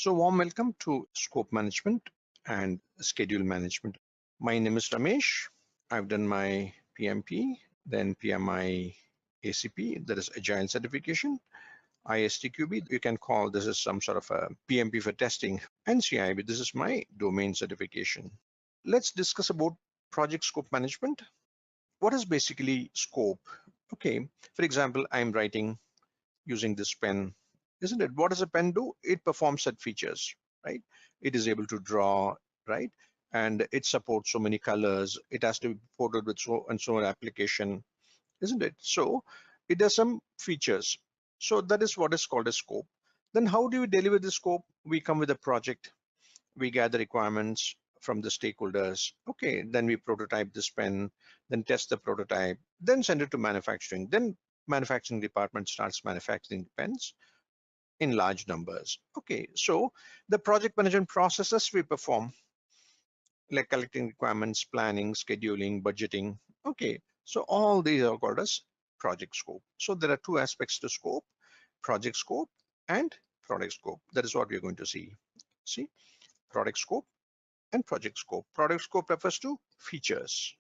So warm welcome to scope management and schedule management. My name is Ramesh. I've done my PMP, then PMI ACP, that is Agile certification, ISTQB, you can call this is some sort of a PMP for testing, and CIB, this is my domain certification. Let's discuss about project scope management. What is basically scope? Okay, for example, I'm writing using this pen, isn't it? What does a pen do? It performs set features, right? It is able to draw, right? And it supports so many colors. It has to be ported with so and so an application, isn't it? So it does some features. So that is what is called a scope. Then how do we deliver the scope? We come with a project. We gather requirements from the stakeholders. Okay, then we prototype this pen, then test the prototype, then send it to manufacturing. Then manufacturing department starts manufacturing pens in large numbers. Okay, so the project management processes we perform, like collecting requirements, planning, scheduling, budgeting. Okay, so all these are called as project scope. So there are two aspects to scope: project scope and product scope. That is what we're going to see. See, product scope and project scope. Product scope refers to features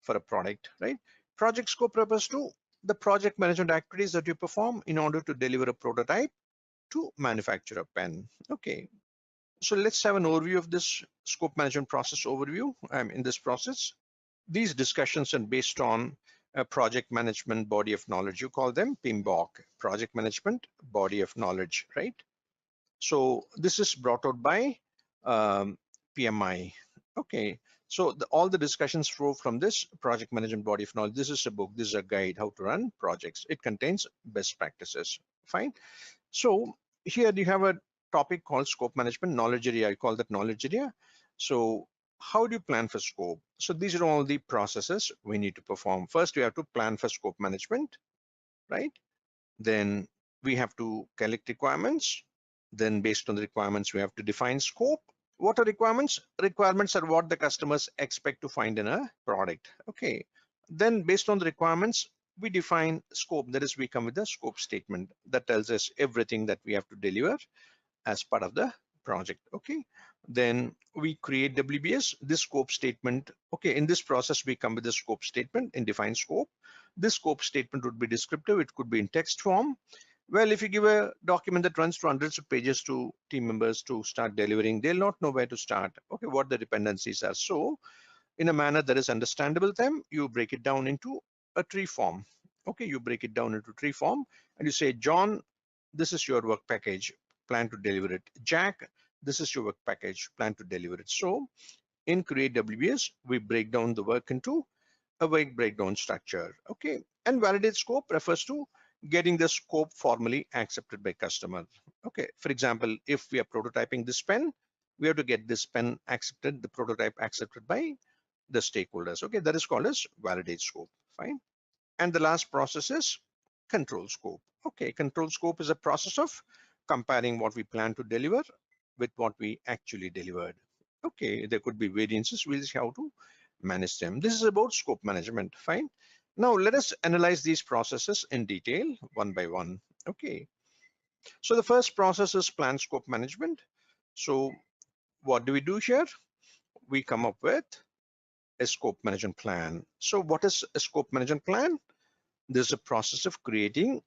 for a product, right? Project scope refers to the project management activities that you perform in order to deliver a prototype to manufacture a pen. Okay, so let's have an overview of this scope management process overview. In this process, these discussions are based on a project management body of knowledge. You call them PMBOK, project management body of knowledge, right? So this is brought out by PMI. Okay, so all the discussions flow from this project management body of knowledge. This is a book, this is a guide how to run projects. It contains best practices. Fine. So here you have a topic called scope management, knowledge area. I call that knowledge area. So how do you plan for scope? So these are all the processes we need to perform. First, we have to plan for scope management, right? Then we have to collect requirements. Then based on the requirements, we have to define scope. What are requirements? Requirements are what the customers expect to find in a product. Okay. Then based on the requirements, we define scope. That is, we come with a scope statement that tells us everything that we have to deliver as part of the project. Okay. Then we create WBS, this scope statement. Okay. In this process, we come with a scope statement in defined scope. This scope statement would be descriptive. It could be in text form. Well, if you give a document that runs to hundreds of pages to team members to start delivering, they'll not know where to start. Okay, what the dependencies are. So in a manner that is understandable to them, you break it down into a tree form. Okay, you break it down into tree form and you say, John, this is your work package, plan to deliver it. Jack, this is your work package, plan to deliver it. So in Create WBS, we break down the work into a work breakdown structure. Okay, and validate scope refers to getting the scope formally accepted by customer. Okay, for example, if we are prototyping this pen, we have to get this pen accepted, the prototype accepted by the stakeholders. Okay, that is called as validate scope. Fine. And the last process is control scope. Okay, control scope is a process of comparing what we plan to deliver with what we actually delivered. Okay, there could be variances. We'll see how to manage them. This is about scope management. Fine. Now let us analyze these processes in detail one by one. Okay. So the first process is plan scope management. So what do we do here? We come up with a scope management plan. So what is a scope management plan? This is a process of creating,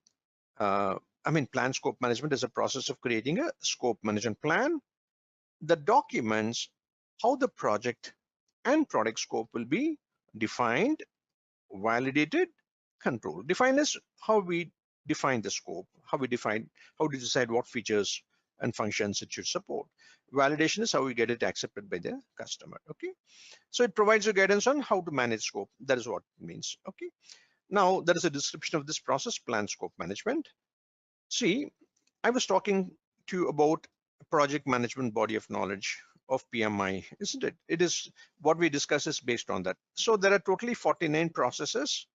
plan scope management is a process of creating a scope management plan that documents how the project and product scope will be defined, validated, controlled. Define is how we define the scope, how we decide what features and functions it should support. Validation is how we get it accepted by the customer. Okay, so it provides you guidance on how to manage scope. That is what it means. Okay, now there is a description of this process, plan scope management. See, I was talking to you about project management body of knowledge of PMI, isn't it? It is what we discuss is based on that. So there are totally 49 processes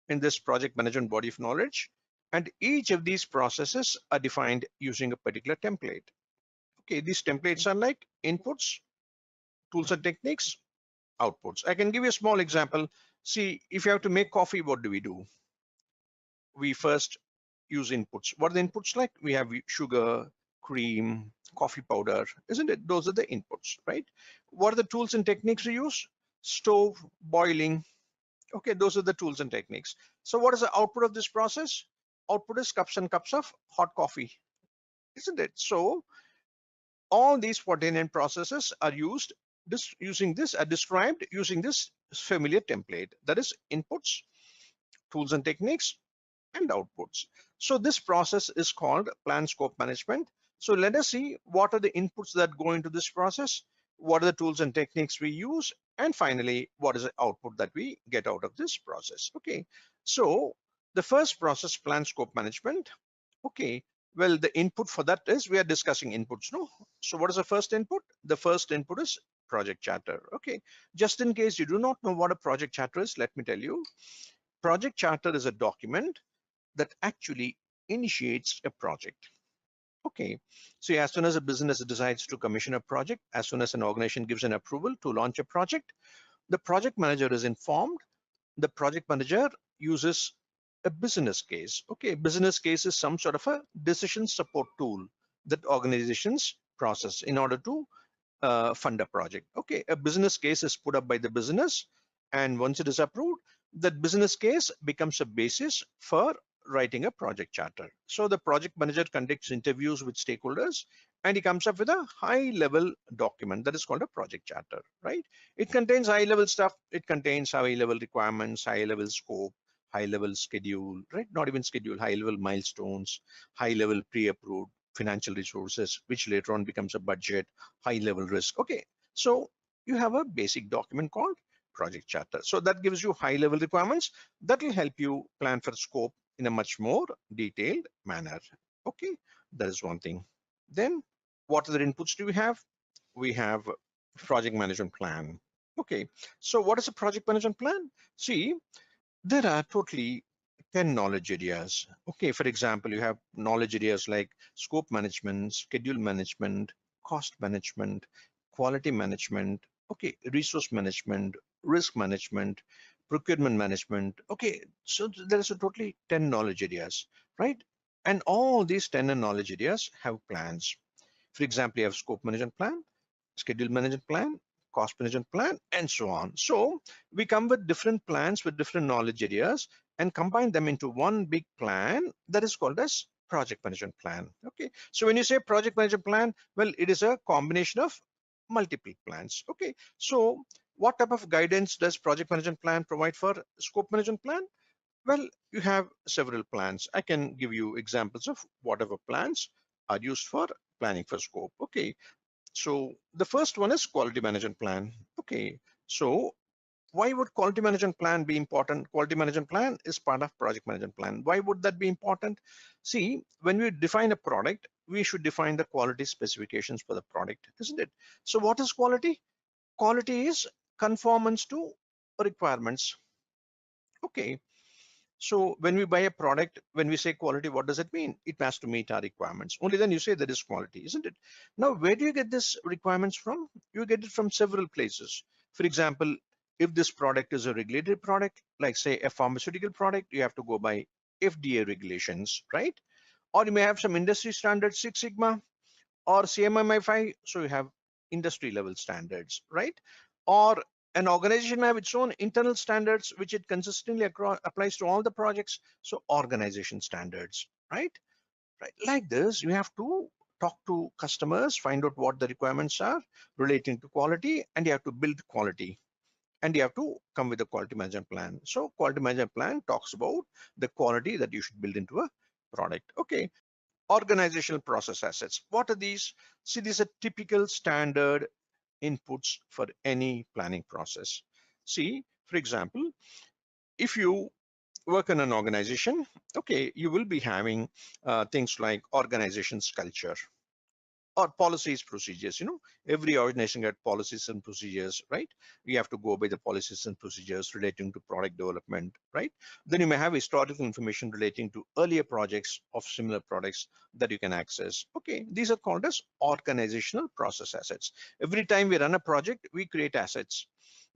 in this project management body of knowledge, and each of these processes are defined using a particular template. Okay, these templates are like inputs, tools and techniques, outputs. I can give you a small example. See, if you have to make coffee, what do? We first use inputs. What are the inputs like? We have sugar, cream, coffee powder, isn't it? Those are the inputs, right? What are the tools and techniques we use? Stove, boiling. Okay, those are the tools and techniques. So what is the output of this process? Output is cups and cups of hot coffee, isn't it? So all these 49 processes are used described using this familiar template, that is inputs, tools and techniques, and outputs. So this process is called plan scope management. So let us see what are the inputs that go into this process, what are the tools and techniques we use, and finally what is the output that we get out of this process. Okay, so the first process, plan scope management. Okay, well, the input for that is, we are discussing inputs, no? So what is the first input? The first input is project charter. Okay, just in case you do not know what a project charter is, let me tell you. Project charter is a document that actually initiates a project. Okay, so as soon as a business decides to commission a project, as soon as an organization gives an approval to launch a project, the project manager is informed. The project manager uses a business case. Okay, business case is some sort of a decision support tool that organizations process in order to fund a project. Okay, a business case is put up by the business, and once it is approved, that business case becomes a basis for writing a project charter. So the project manager conducts interviews with stakeholders, and he comes up with a high level document that is called a project charter, right? It contains high level stuff. It contains high level requirements, high level scope, high level schedule, right? Not even schedule, high level milestones, high level pre-approved financial resources, which later on becomes a budget, high level risk. Okay, so you have a basic document called project charter. So that gives you high level requirements that will help you plan for scope in a much more detailed manner. Okay, that is one thing. Then what other inputs do we have? We have project management plan. Okay, so what is a project management plan? See, there are totally 10 knowledge areas. Okay, for example, you have knowledge areas like scope management, schedule management, cost management, quality management, okay, resource management, risk management, procurement management. Okay, so there is a totally 10 knowledge areas, right? And all these 10 knowledge areas have plans. For example, you have scope management plan, schedule management plan, cost management plan, and so on. So we come with different plans with different knowledge areas and combine them into one big plan that is called as project management plan. Okay, so when you say project management plan, well, it is a combination of multiple plans. Okay, so what type of guidance does project management plan provide for scope management plan? Well, you have several plans. I can give you examples of whatever plans are used for planning for scope. Okay, so the first one is quality management plan. Okay, so why would quality management plan be important? Quality management plan is part of project management plan. Why would that be important? See, when we define a product, we should define the quality specifications for the product, isn't it? So what is quality? Quality is conformance to requirements. Okay, so when we buy a product, when we say quality, what does it mean? It has to meet our requirements. Only then you say that is quality, isn't it? Now, where do you get this requirements from? You get it from several places. For example, if this product is a regulated product, like say a pharmaceutical product, you have to go by FDA regulations, right? Or you may have some industry standards, Six Sigma or CMMI5, so you have industry level standards, right? Or an organization may have its own internal standards, which it consistently applies to all the projects. So organization standards, right? Right. Like this, you have to talk to customers, find out what the requirements are relating to quality, and you have to build quality. And you have to come with a quality management plan. So quality management plan talks about the quality that you should build into a product. Okay. Organizational process assets. What are these? See, these are typical standard inputs for any planning process. See, for example, if you work in an organization, okay, you will be having things like organization's culture or policies, procedures. Every organization got policies and procedures, right? You have to go by the policies and procedures relating to product development, right? Then you may have historical information relating to earlier projects of similar products that you can access. Okay, these are called as organizational process assets. Every time we run a project, we create assets.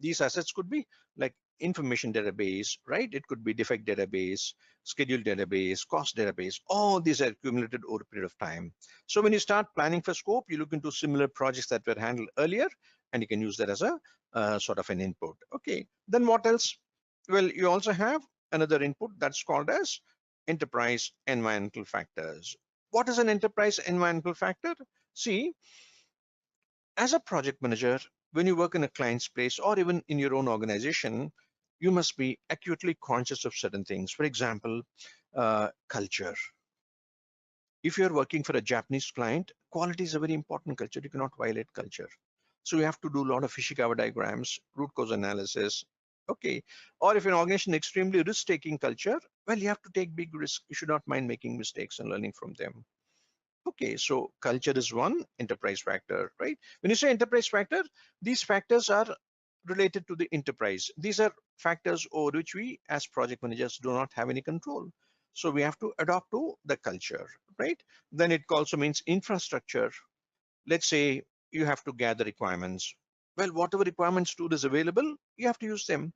These assets could be like information database, right? It could be defect database, schedule database, cost database. All these are accumulated over a period of time. So when you start planning for scope, you look into similar projects that were handled earlier, and you can use that as a sort of an input. Okay, then what else? Well, you also have another input that's called as enterprise environmental factors. What is an enterprise environmental factor? See, as a project manager, when you work in a client's place or even in your own organization, you must be acutely conscious of certain things. For example, culture. If you're working for a Japanese client, quality is a very important culture. You cannot violate culture. So you have to do a lot of Ishikawa diagrams, root cause analysis. Okay. Or if an organization extremely risk-taking culture, well, you have to take big risks. You should not mind making mistakes and learning from them. Okay, so culture is one enterprise factor, right? When you say enterprise factor, these factors are related to the enterprise. These are factors over which we as project managers do not have any control. So we have to adapt to the culture, right? Then it also means infrastructure. Let's say you have to gather requirements. Well, whatever requirements tool is available, you have to use them.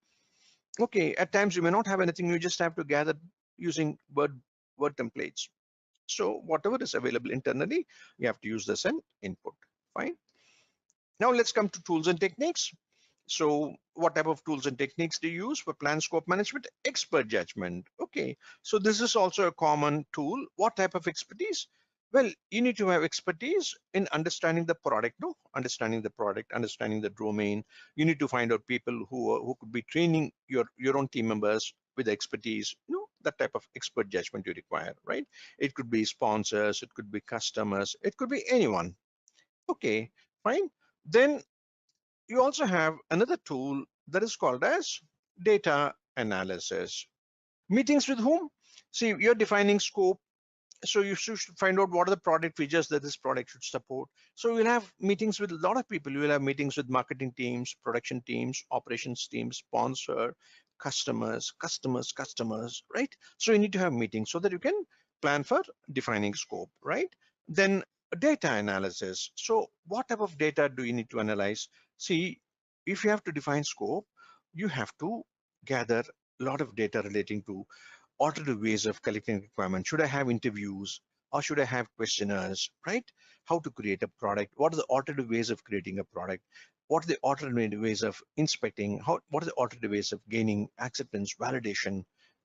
Okay, at times you may not have anything, you just have to gather using word templates. So whatever is available internally, you have to use this an input. Fine. Now let's come to tools and techniques. So what type of tools and techniques do you use for plan scope management? Expert judgment. Okay, so this is also a common tool. What type of expertise? Well, you need to have expertise in understanding the product, no? Understanding the product, understanding the domain. You need to find out people who could be training your own team members with expertise, that type of expert judgment you require, right? It could be sponsors, it could be customers, it could be anyone. Okay, fine. Then you also have another tool that is called as data analysis. Meetings with whom? See, you're defining scope. So you should find out what are the product features that this product should support. So you'll have meetings with a lot of people. You will have meetings with marketing teams, production teams, operations teams, sponsor, customers, right? So you need to have meetings so that you can plan for defining scope, right? Then data analysis. So what type of data do you need to analyze? See, if you have to define scope, you have to gather a lot of data relating to alternative ways of collecting requirements. Should I have interviews or should I have questionnaires, right? How to create a product? What are the alternative ways of creating a product? What are the alternative ways of inspecting? What are the alternative ways of gaining acceptance, validation,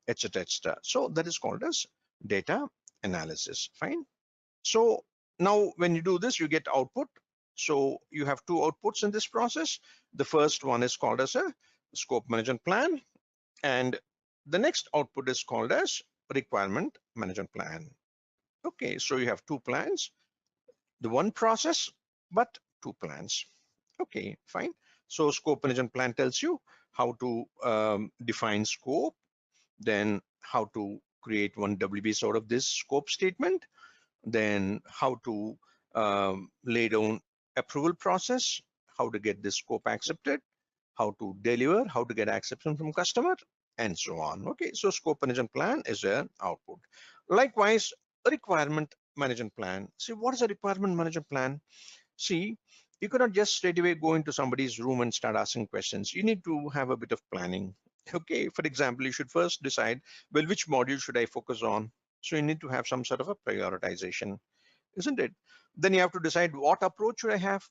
etc., etc. So that is called as data analysis. Fine. So now when you do this, you get output. So you have two outputs in this process. The first one is called as a scope management plan, and the next output is called as requirement management plan. Okay, so you have two plans, the one process, but two plans. Okay, fine. So scope management plan tells you how to define scope, then how to create one WBS out of this scope statement, then how to lay down approval process, how to get this scope accepted, how to deliver, how to get acceptance from customer, and so on. Okay, so scope management plan is an output. Likewise, a requirement management plan. See, what is a requirement management plan? See, you cannot just straight away go into somebody's room and start asking questions. You need to have a bit of planning. Okay, for example, you should first decide, well, which module should I focus on? So you need to have some sort of a prioritization, isn't it? Then you have to decide what approach should I have.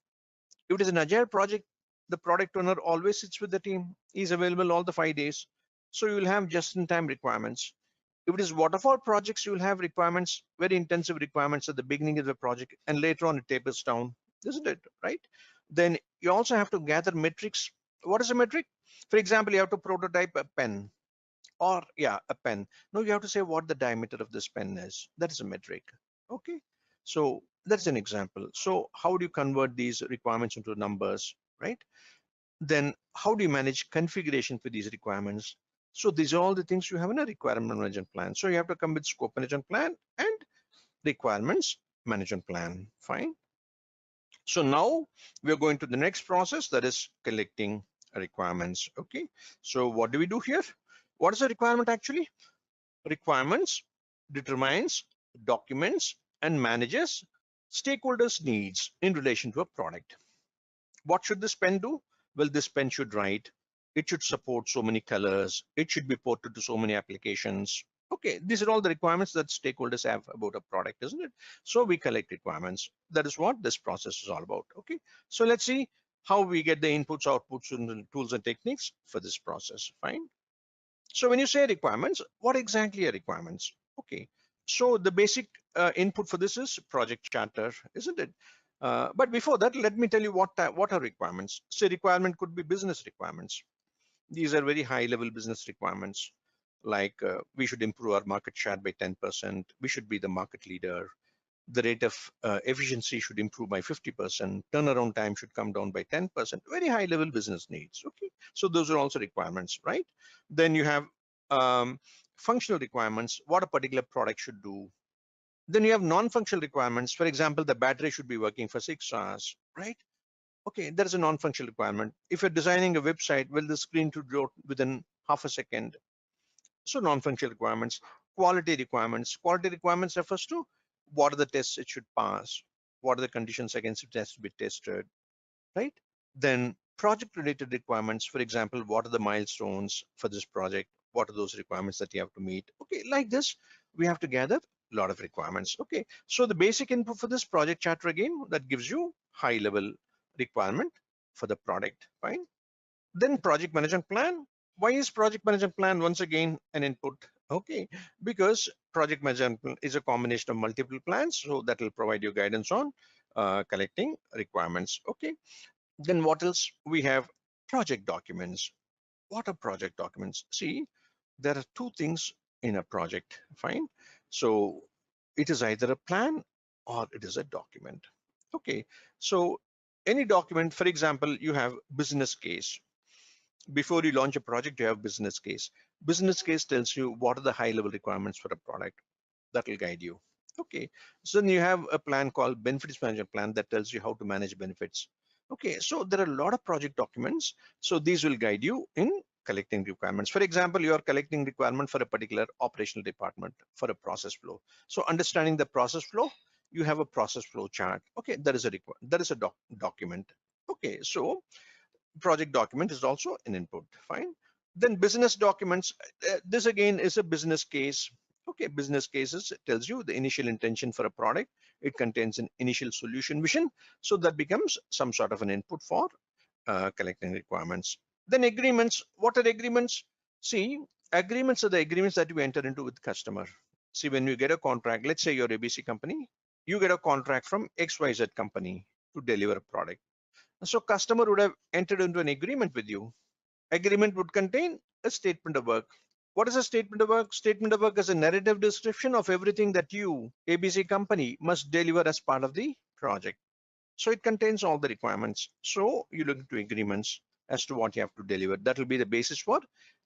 If it is an agile project, the product owner always sits with the team. He's available all the 5 days. So you will have just-in-time requirements. If it is waterfall projects, you will have requirements, very intensive requirements at the beginning of the project, and later on it tapers down, isn't it? Right? Then you also have to gather metrics. What is a metric? For example, you have to prototype a pen, or a pen. Now you have to say what the diameter of this pen is. That is a metric. Okay. So that's an example. So how do you convert these requirements into numbers, right? Then how do you manage configuration for these requirements? So these are all the things you have in a requirement management plan. So you have to come with scope management plan and requirements management plan. Fine. So now we're going to the next process, that is collecting requirements. Okay. So what do we do here? What is a requirement actually? Requirements determines, documents, and manages stakeholders' needs in relation to a product. What should this pen do? well, this pen should write, it should support so many colors, it should be ported to so many applications. Okay, these are all the requirements that stakeholders have about a product, isn't it? So we collect requirements. That is what this process is all about. Okay, so let's see how we get the inputs, outputs, and tools and techniques for this process. Fine. So when you say requirements, what exactly are requirements? Okay, so the basic input for this is project charter, isn't it? But before that, let me tell you what are requirements. So requirement could be business requirements. These are very high level business requirements, like we should improve our market share by 10%. We should be the market leader. The rate of efficiency should improve by 50%. Turnaround time should come down by 10%. Very high level business needs. Okay, so those are also requirements, right? Then you have functional requirements, what a particular product should do. Then you have non-functional requirements. For example, the battery should be working for 6 hours, right? Okay, there is a non-functional requirement. If you're designing a website, well, the screen should load within half a second. So non-functional requirements. Quality requirements. Quality requirements refers to what are the tests it should pass, what are the conditions against it has to be tested, right? Then project related requirements, for example, what are the milestones for this project, what are those requirements that you have to meet. Okay, like this we have to gather a lot of requirements. Okay, so the basic input for this project charter, again, that gives you high level requirement for the product. Fine. Then project management plan. Why is project management plan once again an input? Okay, because project management is a combination of multiple plans, so that will provide you guidance on collecting requirements. Okay, then what else? We have project documents. What are project documents? See, there are two things in a project. Fine. So it is either a plan or it is a document. Okay, so any document, for example, you have business case. Before you launch a project, you have business case. Business case tells you what are the high level requirements for a product. That will guide you. Okay, so then you have a plan called benefits management plan that tells you how to manage benefits. Okay, so there are a lot of project documents. So these will guide you in collecting requirements. For example, you are collecting requirement for a particular operational department for a process flow. So understanding the process flow, you have a process flow chart. Okay, that is a document. Okay, so project document is also an input. Fine. Then business documents, this again is a business case. Okay, business cases, it tells you the initial intention for a product. It contains an initial solution vision, so that becomes some sort of an input for collecting requirements. Then agreements. What are agreements? See, agreements are the agreements that you enter into with customer. See, when you get a contract, let's say you're ABC company, you get a contract from XYZ company to deliver a product. So customer would have entered into an agreement with you. Agreement would contain a statement of work. What is a statement of work? Statement of work is a narrative description of everything that you, ABC company, must deliver as part of the project. So it contains all the requirements. So you look into agreements as to what you have to deliver. That will be the basis for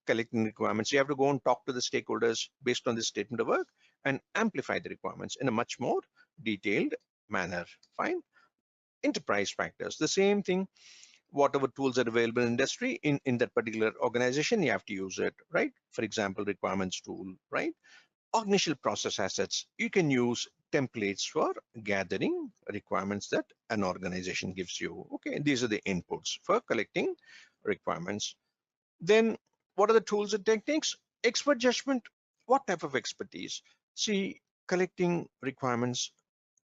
collecting requirements. You have to go and talk to the stakeholders based on this statement of work and amplify the requirements in a much more detailed manner. Fine. Enterprise factors, the same thing. Whatever tools are available in industry in that particular organization, you have to use it, right? For example, requirements tool, right? Organizational process assets, you can use templates for gathering requirements that an organization gives you. Okay, these are the inputs for collecting requirements. Then what are the tools and techniques? Expert judgment. What type of expertise? See, collecting requirements,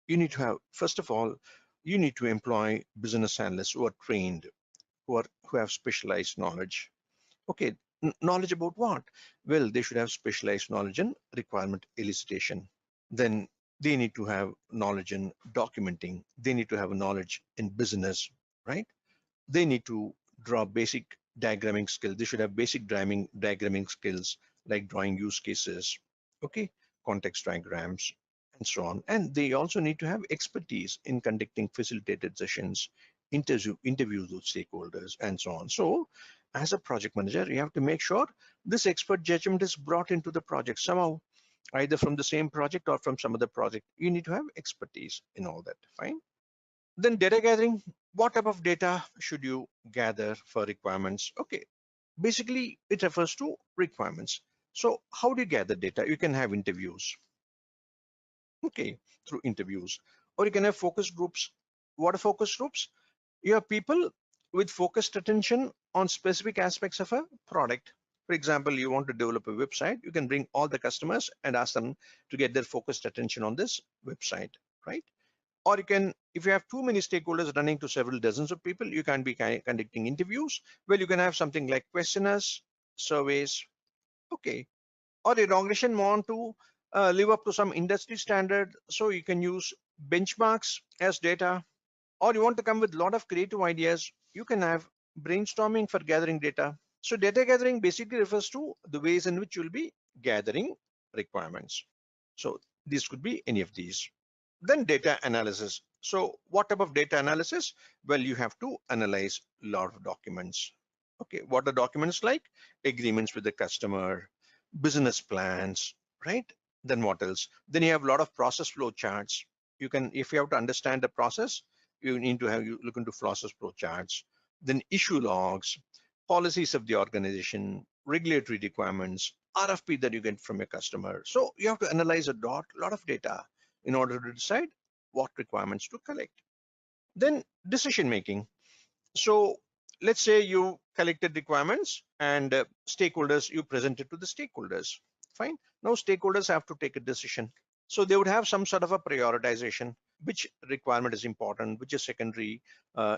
you need to have, first of all, you need to employ business analysts who are trained, who have specialized knowledge. Okay, knowledge about what? Well, they should have specialized knowledge in requirement elicitation. Then they need to have knowledge in documenting. They need to have knowledge in business, right? They need to draw basic diagramming skills. They should have basic diagramming skills like drawing use cases, okay, context diagrams, and so on. And they also need to have expertise in conducting facilitated sessions, interviews with stakeholders, and so on. So as a project manager, you have to make sure this expert judgment is brought into the project somehow, either from the same project or from some other project. You need to have expertise in all that. Fine. Then data gathering, what type of data should you gather for requirements? Okay, basically it refers to requirements. So how do you gather data? You can have interviews, okay, through interviews, or you can have focus groups. What are focus groups? You have people with focused attention on specific aspects of a product. For example, you want to develop a website, you can bring all the customers and ask them to get their focused attention on this website, right? Or you can, if you have too many stakeholders running to several dozens of people, you can be conducting interviews. Well, you can have something like questionnaires, surveys, okay. Or your organization want to live up to some industry standard, so you can use benchmarks as data. Or you want to come with a lot of creative ideas, you can have brainstorming for gathering data. So data gathering basically refers to the ways in which you'll be gathering requirements. So this could be any of these. Then data analysis. So what type of data analysis? Well, you have to analyze a lot of documents. Okay, what are documents like? Agreements with the customer, business plans, right? Then what else? Then you have a lot of process flow charts. You can, if you have to understand the process, you need to have you look into process flow charts. Then issue logs, policies of the organization, regulatory requirements, RFP that you get from your customer. So you have to analyze a lot of data in order to decide what requirements to collect. Then decision making. So let's say you collected requirements and stakeholders, you presented to the stakeholders. Fine. Now stakeholders have to take a decision. So they would have some sort of a prioritization. Which requirement is important, which is secondary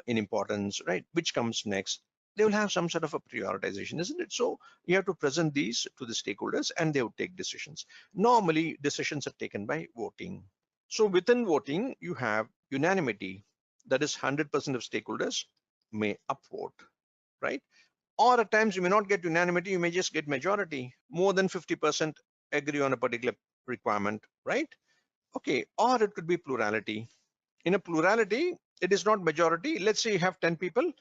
in importance, right? Which comes next? They will have some sort of a prioritization, isn't it? So you have to present these to the stakeholders and they would take decisions. Normally, decisions are taken by voting. So within voting, you have unanimity. That is 100% of stakeholders may upvote, right? Or at times you may not get unanimity, you may just get majority. More than 50% agree on a particular requirement, right? Okay, or it could be plurality. In a plurality, it is not majority. Let's say you have 10 people,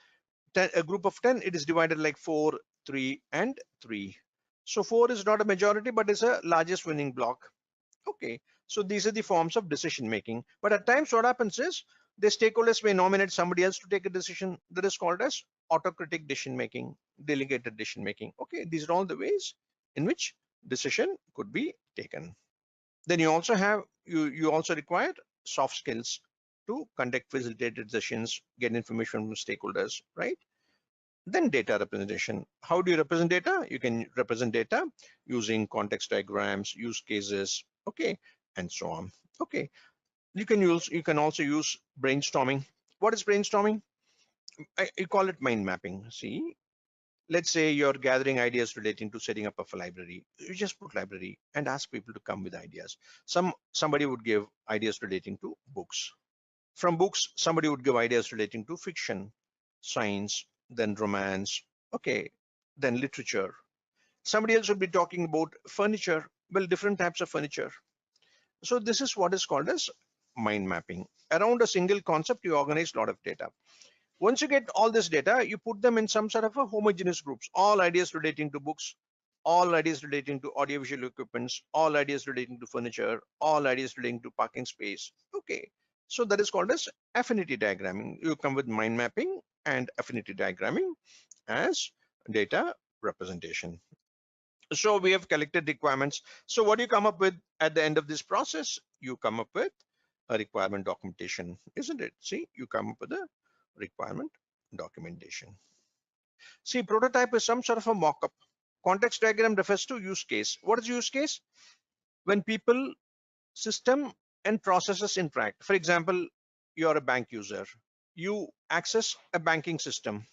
a group of 10, it is divided like 4, 3, and 3. So 4 is not a majority, but is a largest winning block. Okay, so these are the forms of decision making. But at times what happens is the stakeholders may nominate somebody else to take a decision. That is called as autocratic decision making, delegated decision making. Okay, these are all the ways in which decision could be taken. Then you also have, you also require soft skills to conduct facilitated sessions, get information from stakeholders, right? Then data representation. How do you represent data? You can represent data using context diagrams, use cases, okay, and so on. Okay, you can also use brainstorming. What is brainstorming? You call it mind mapping. See, let's say you're gathering ideas relating to setting up of a library. You just put library and ask people to come with ideas. Somebody would give ideas relating to books. From books, somebody would give ideas relating to fiction, science, then romance, okay, then literature. Somebody else would be talking about furniture, well, different types of furniture. So this is what is called as mind mapping. Around a single concept, you organize a lot of data. Once you get all this data, you put them in some sort of a homogeneous groups, all ideas relating to books, all ideas relating to audiovisual equipments, all ideas relating to furniture, all ideas relating to parking space. Okay, so that is called as affinity diagramming. You come with mind mapping and affinity diagramming as data representation. So we have collected requirements. So what do you come up with at the end of this process? You come up with a requirement documentation, isn't it? See, you come up with a requirement documentation. See, prototype is some sort of a mock-up. Context diagram refers to use case. What is use case? When people, system, and processes interact. For example, you're a bank user. You access a banking system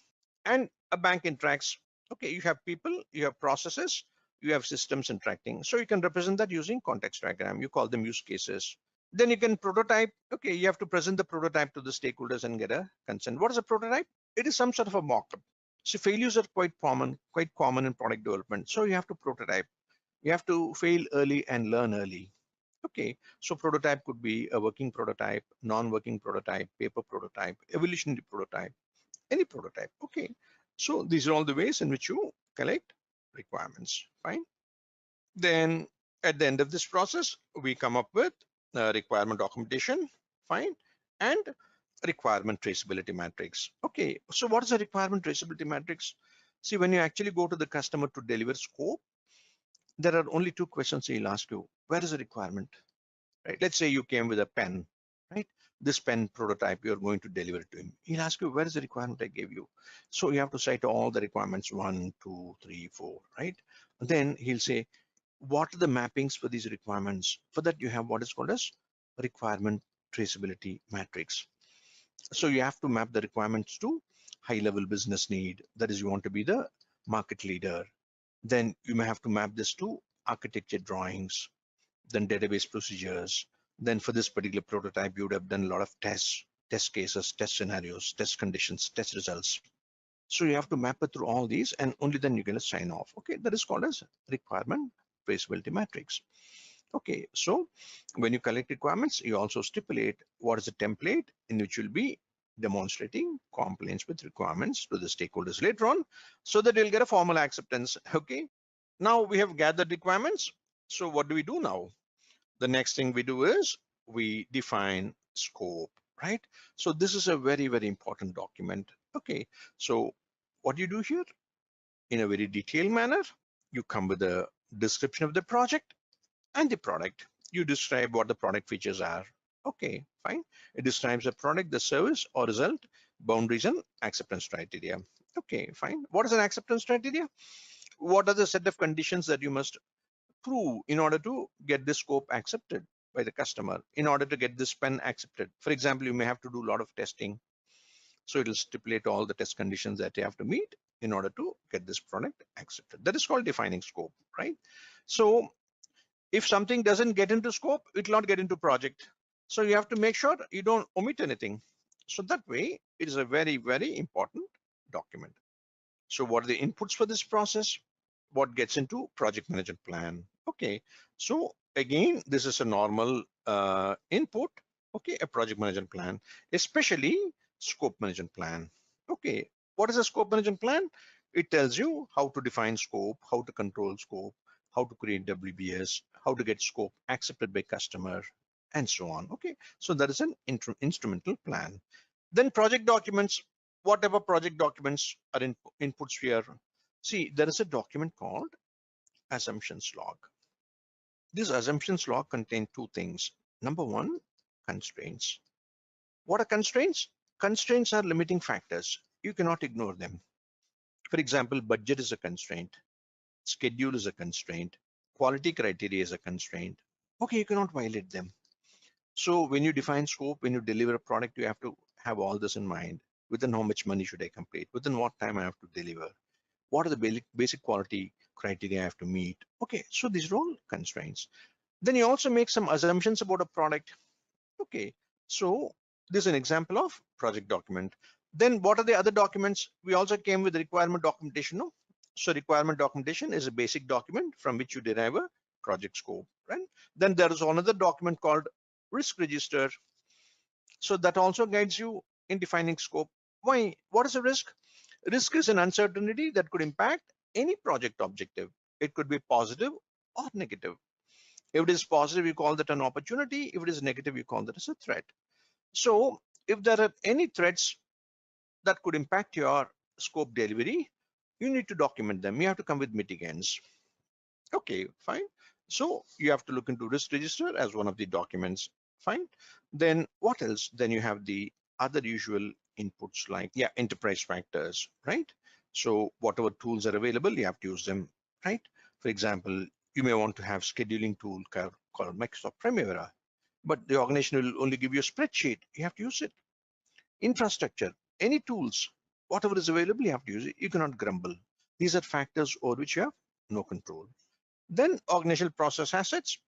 and a bank interacts. Okay, you have people, you have processes, you have systems interacting. So you can represent that using context diagram. You call them use cases. Then you can prototype. Okay, you have to present the prototype to the stakeholders and get a consent. What is a prototype? It is some sort of a mock-up. So failures are quite common in product development. So you have to prototype. You have to fail early and learn early. Okay, so prototype could be a working prototype, non-working prototype, paper prototype, evolutionary prototype, any prototype. Okay, so these are all the ways in which you collect requirements. Fine. Then at the end of this process, we come up with requirement documentation. Fine. And requirement traceability matrix. Okay, so what is a requirement traceability matrix? See, when you actually go to the customer to deliver scope, there are only 2 questions he'll ask you. Where is the requirement? Right? Let's say you came with a pen, right? this pen prototype, you're going to deliver it to him. He'll ask you, where is the requirement I gave you? So you have to cite all the requirements, 1, 2, 3, 4, right? And then he'll say, what are the mappings for these requirements? For that, you have what is called as requirement traceability matrix. So you have to map the requirements to high-level business need. That is, you want to be the market leader. Then you may have to map this to architecture drawings, then database procedures. Then for this particular prototype, you would have done a lot of tests, test cases, test scenarios, test conditions, test results. So you have to map it through all these, and only then you can sign off. Okay, that is called as requirement traceability matrix. Okay, so when you collect requirements, you also stipulate what is the template in which you'll be demonstrating compliance with requirements to the stakeholders later on, so that you'll get a formal acceptance. Okay, now we have gathered requirements. So what do we do now? The next thing we do is we define scope, right? So this is a very, very important document. Okay, so what do you do here? In a very detailed manner, you come with a description of the project and the product. You describe what the product features are. Okay, fine. It describes the product, the service or result, boundaries and acceptance criteria. Okay, fine. What is an acceptance criteria? What are the set of conditions that you must prove in order to get this scope accepted by the customer, in order to get this pen accepted? For example, you may have to do a lot of testing. So it will stipulate all the test conditions that you have to meet in order to get this product accepted. That is called defining scope, right? So if something doesn't get into scope, it will not get into project. So you have to make sure you don't omit anything. So that way, it is a very, very important document. So what are the inputs for this process? What gets into project management plan? Okay, so again, this is a normal input. Okay, a project management plan, especially scope management plan. Okay, what is a scope management plan? It tells you how to define scope, how to control scope, how to create WBS, how to get scope accepted by customer, and so on. Okay, so that is an instrumental plan. Then project documents, whatever project documents are in inputs here. See, there is a document called assumptions log. This assumptions log contains two things. Number one, constraints. What are constraints? Constraints are limiting factors. You cannot ignore them. For example, budget is a constraint. Schedule is a constraint. Quality criteria is a constraint. Okay, you cannot violate them. So when you define scope, when you deliver a product, you have to have all this in mind. Within how much money should I complete? Within what time I have to deliver? What are the basic quality criteria I have to meet? Okay, so these are all constraints. Then you also make some assumptions about a product. Okay, so this is an example of project document. Then what are the other documents? We also came with requirement documentation. No? So requirement documentation is a basic document from which you derive a project scope, right? Then there is another document called risk register. So that also guides you in defining scope. Why? What is a risk? Risk is an uncertainty that could impact any project objective. It could be positive or negative. If it is positive, you call that an opportunity. If it is negative, you call that as a threat. So if there are any threats that could impact your scope delivery, you need to document them. You have to come with mitigants. Okay, fine. So you have to look into risk register as one of the documents. Fine. Then what else? Then you have the other usual inputs like, yeah, enterprise factors, right? So whatever tools are available, you have to use them, right? For example, you may want to have scheduling tool called Microsoft Primavera, but the organization will only give you a spreadsheet. You have to use it. Infrastructure, any tools, whatever is available, you have to use it. You cannot grumble. These are factors over which you have no control. Then organizational process assets,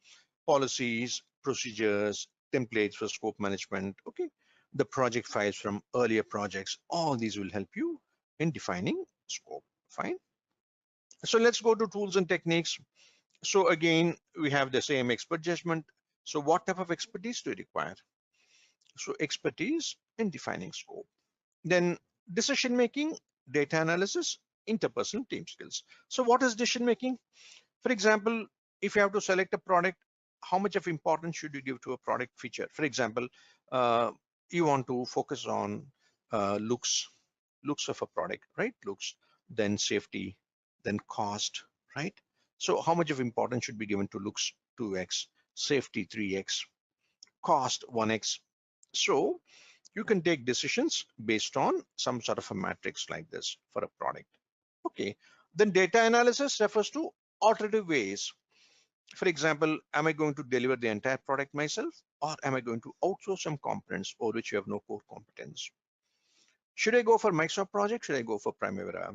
policies, procedures, templates for scope management. Okay, the project files from earlier projects, all these will help you in defining scope. Fine. So let's go to tools and techniques. So again, we have the same expert judgment. So what type of expertise do you require? So expertise in defining scope. Then decision making, data analysis, interpersonal team skills. So what is decision making? For example, if you have to select a product, how much of importance should you give to a product feature? For example, you want to focus on looks of a product, right? Looks, then safety, then cost, right? So how much of importance should be given to looks 2x, safety 3x, cost 1x? So you can take decisions based on some sort of a matrix like this for a product. Okay, then data analysis refers to alternative ways. For example, am I going to deliver the entire product myself, or am I going to outsource some components over which you have no core competence? Should I go for Microsoft project? Should I go for Primavera?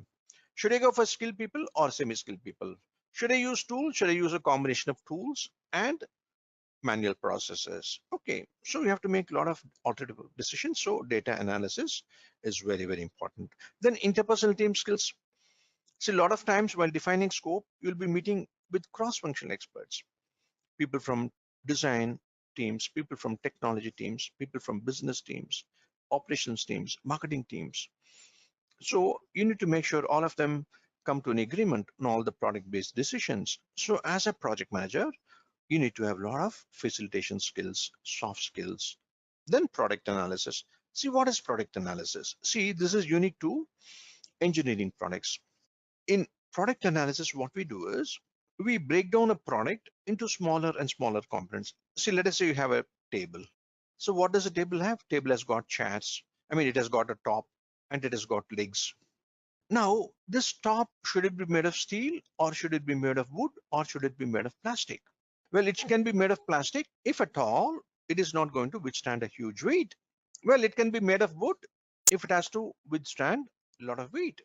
Should I go for skilled people or semi-skilled people? Should I use tools? Should I use a combination of tools and manual processes? Okay, so you have to make a lot of alternative decisions. So data analysis is very, very important. Then interpersonal team skills. See, a lot of times while defining scope, you'll be meeting with cross-functional experts, people from design teams, people from technology teams, people from business teams, operations teams, marketing teams. So you need to make sure all of them come to an agreement on all the product-based decisions. So as a project manager, you need to have a lot of facilitation skills, soft skills. Then product analysis. See, what is product analysis? See, this is unique to engineering products. In product analysis, what we do is we break down a product into smaller and smaller components. See, let us say you have a table. So what does a table have? Table has got chairs. I mean, it has got a top and it has got legs. Now, this top, should it be made of steel, or should it be made of wood, or should it be made of plastic? Well, it can be made of plastic if at all it is not going to withstand a huge weight. Well, it can be made of wood if it has to withstand a lot of weight.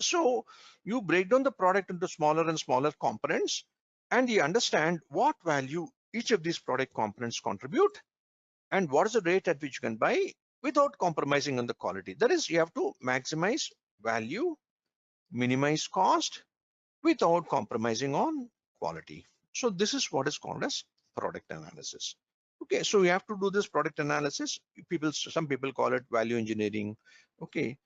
So you break down the product into smaller and smaller components, and you understand what value each of these product components contribute and what is the rate at which you can buy without compromising on the quality. That is, you have to maximize value, minimize cost without compromising on quality. So this is what is called as product analysis. Okay, so you have to do this product analysis. Some people call it value engineering, okay,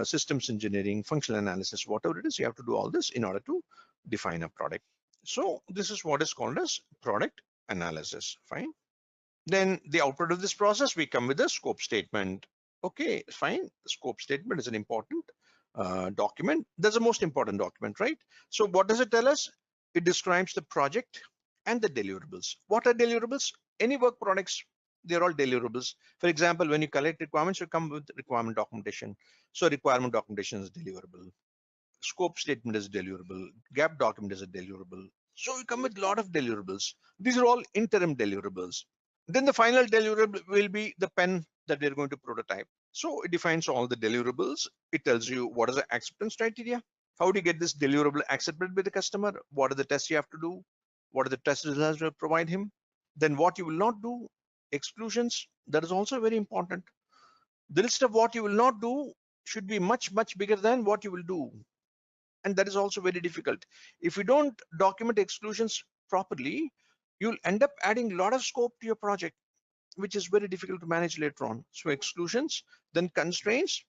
systems engineering, functional analysis, whatever it is, you have to do all this in order to define a product. So this is what is called as product analysis. Fine. Then the output of this process, we come with a scope statement. Okay, fine. The scope statement is an important document. That's the most important document, right? So what does it tell us? It describes the project and the deliverables. What are deliverables? Any work products, they're all deliverables. For example, when you collect requirements, you come with requirement documentation. So requirement documentation is deliverable. Scope statement is deliverable. Gap document is a deliverable. So we come with a lot of deliverables. These are all interim deliverables. Then the final deliverable will be the pen that we're going to prototype. So it defines all the deliverables. It tells you what is the acceptance criteria. How do you get this deliverable accepted by the customer? What are the tests you have to do? What are the test results you provide him? Then what you will not do, exclusions, that is also very important. The list of what you will not do should be much, much bigger than what you will do. And that is also very difficult. If you don't document exclusions properly, you'll end up adding a lot of scope to your project, which is very difficult to manage later on. So exclusions, then constraints.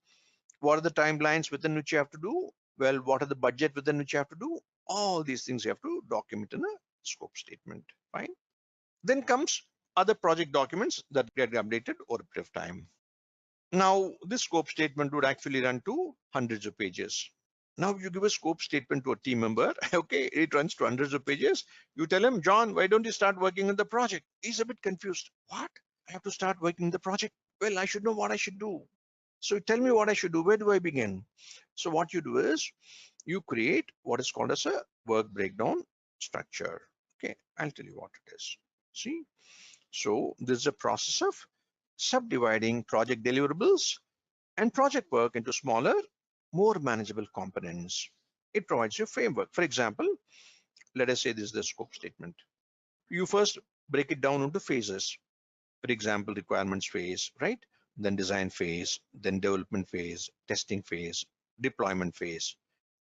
What are the timelines within which you have to do? Well, what are the budget within which you have to do? All these things you have to document in a scope statement. Fine. Then comes other project documents that get updated over a period of time. Now, this scope statement would actually run to hundreds of pages. Now you give a scope statement to a team member, okay, it runs to hundreds of pages. You tell him, John, why don't you start working on the project? He's a bit confused. What? I have to start working on the project? Well, I should know what I should do. So tell me what I should do. Where do I begin? So what you do is you create what is called as a work breakdown structure. Okay, I'll tell you what it is. See, so this is a process of subdividing project deliverables and project work into smaller, more manageable components. It provides you a framework. For example, let us say this is the scope statement. You first break it down into phases. For example, requirements phase, right? Then design phase, then development phase, testing phase, deployment phase.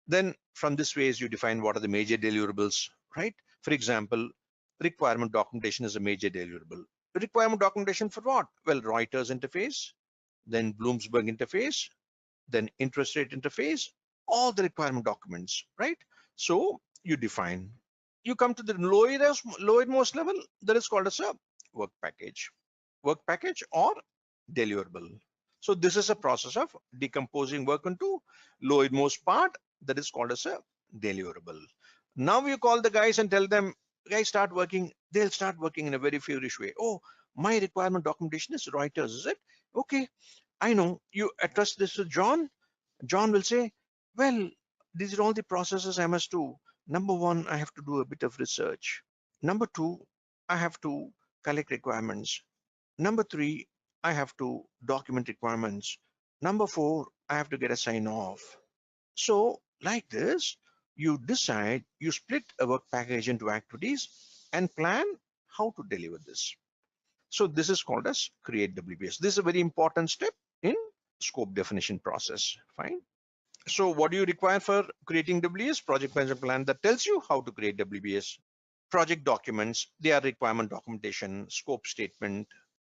Then from this phase, you define what are the major deliverables, right? For example, requirement documentation is a major deliverable. Requirement documentation for what? Well, Reuters interface, then Bloomsburg interface, then interest rate interface, all the requirement documents, right? So you define. You come to the lowermost level, that is called as a work package or deliverable. So this is a process of decomposing work into lowermost part, that is called as a deliverable. Now you call the guys and tell them, guys, start working. They'll start working in a very feverish way. Oh, my requirement documentation is Reuters, is it? Okay, I know you address this to John. John will say, well, these are all the processes I must do. Number one, I have to do a bit of research. Number two, I have to collect requirements. Number three, I have to document requirements. Number four, I have to get a sign off. So like this, you decide, you split a work package into activities and plan how to deliver this. So this is called as create WBS. This is a very important step in scope definition process. Fine. So what do you require for creating WBS? Project management plan that tells you how to create WBS. Project documents, they are requirement documentation, scope statement,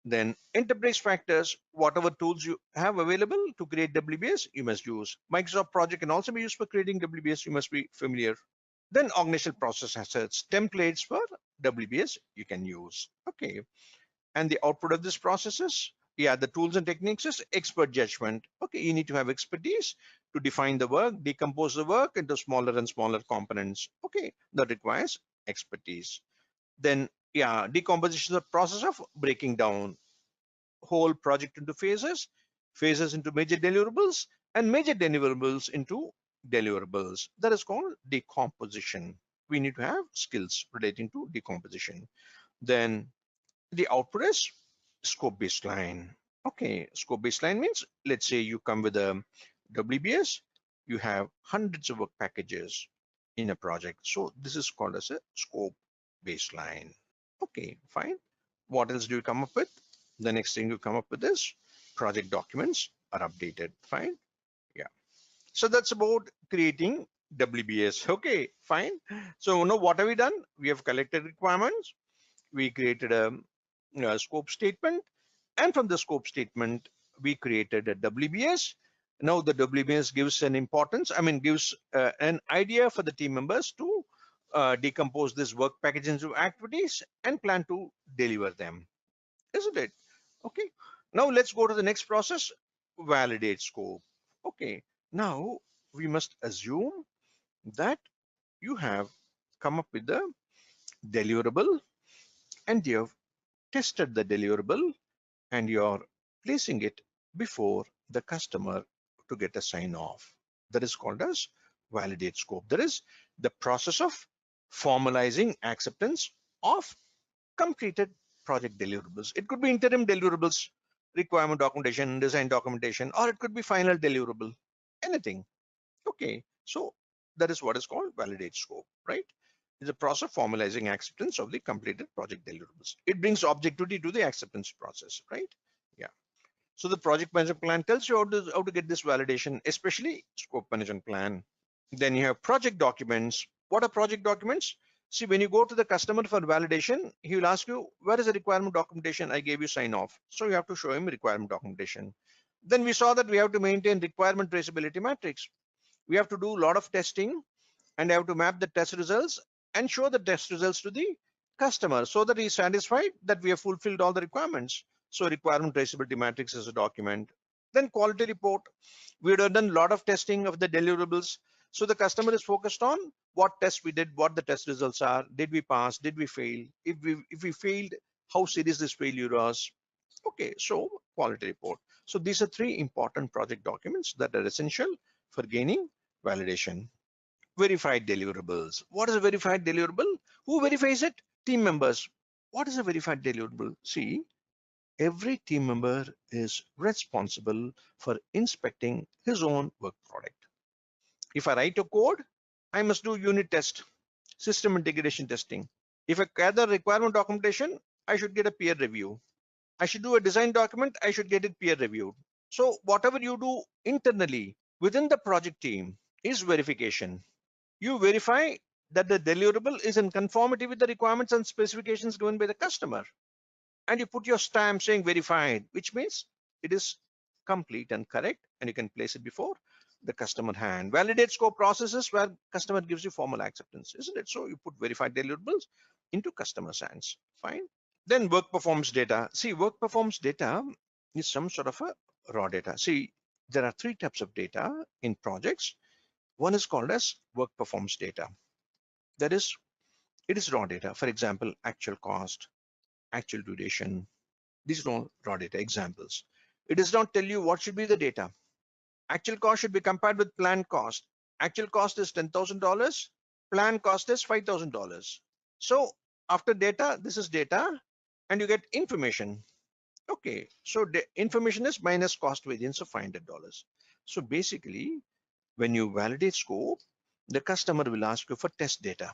then enterprise factors, whatever tools you have available to create WBS, you must use. Microsoft Project can also be used for creating WBS, you must be familiar. Then organizational process assets, templates for WBS you can use. Okay. And the output of this process is, yeah, the tools and techniques is expert judgment. Okay, you need to have expertise to define the work, decompose the work into smaller and smaller components. Okay, that requires expertise. Then, yeah, decomposition is the process of breaking down whole project into phases, phases into major deliverables, and major deliverables into deliverables. That is called decomposition. We need to have skills relating to decomposition. Then the output is scope baseline. Okay, scope baseline means, let's say you come with a WBS, you have hundreds of work packages in a project. So this is called as a scope baseline. Okay, fine. What else do you come up with? The next thing you come up with is project documents are updated. Fine. Yeah. So that's about creating WBS. Okay, fine. So now what have we done? We have collected requirements. We created a scope statement, and from the scope statement we created a WBS. Now the WBS gives an importance, I mean gives an idea for the team members to decompose this work package into activities and plan to deliver them, isn't it? Okay, now let's go to the next process, validate scope. Okay, now we must assume that you have come up with the deliverable and you have tested the deliverable and you're placing it before the customer to get a sign off. That is called as validate scope. That is the process of formalizing acceptance of completed project deliverables. It could be interim deliverables, requirement documentation, design documentation, or it could be final deliverable, anything. Okay, so that is what is called validate scope, right? It's a process of formalizing acceptance of the completed project deliverables. It brings objectivity to the acceptance process, right? Yeah. So the project management plan tells you how to get this validation, especially scope management plan. Then you have project documents. What are project documents? See, when you go to the customer for validation, he will ask you, where is the requirement documentation? I gave you sign off. So you have to show him requirement documentation. Then we saw that we have to maintain requirement traceability matrix. We have to do a lot of testing and have to map the test results and show the test results to the customer so that he's satisfied that we have fulfilled all the requirements. So requirement traceability matrix is a document. Then quality report. We have done a lot of testing of the deliverables. So the customer is focused on what tests we did, what the test results are. Did we pass? Did we fail? If we failed, how serious this failure was? Okay, so quality report. So these are three important project documents that are essential for gaining validation. Verified deliverables. What is a verified deliverable? Who verifies it? Team members. What is a verified deliverable? See, every team member is responsible for inspecting his own work product. If I write a code, I must do unit test, system integration testing. If I gather requirement documentation, I should get a peer review. I should do a design document, I should get it peer reviewed. So whatever you do internally within the project team is verification. You verify that the deliverable is in conformity with the requirements and specifications given by the customer. And you put your stamp saying verified, which means it is complete and correct, and you can place it before the customer hand. Validate scope processes where customer gives you formal acceptance, isn't it? So you put verified deliverables into customer's hands. Fine. Then work performance data. See, work performance data is some sort of a raw data. See, there are three types of data in projects. One is called as work performance data. That is, it is raw data. For example, actual cost, actual duration. These are all raw data examples. It does not tell you what should be the data. Actual cost should be compared with planned cost. Actual cost is $10,000. Planned cost is $5,000. So after data, this is data, and you get information. Okay, so the information is minus cost variance of $500. So basically, when you validate scope, the customer will ask you for test data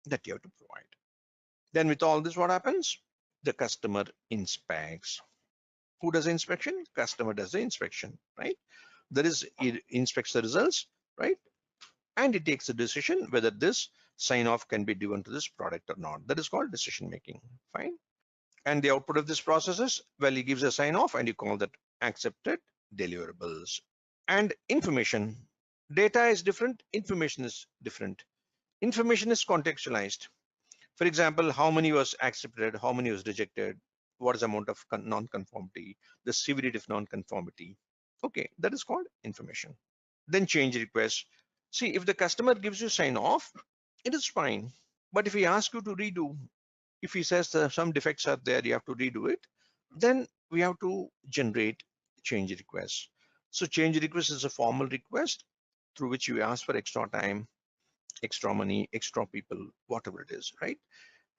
that you have to provide. Then with all this, what happens? The customer inspects. Who does the inspection? Customer does the inspection, right? There is, it inspects the results, right? And it takes a decision whether this sign off can be given to this product or not. That is called decision making. Fine. And the output of this process is, well, he gives a sign off and you call that accepted deliverables. And information, data is different, information is different. Information is contextualized. For example, how many was accepted, how many was rejected, what is the amount of non-conformity, the severity of non-conformity. Okay, that is called information. Then change request. See, if the customer gives you sign off, it is fine. But if he asks you to redo, if he says that some defects are there, you have to redo it, then we have to generate change requests. So change request is a formal request through which you ask for extra time, extra money, extra people, whatever it is, right?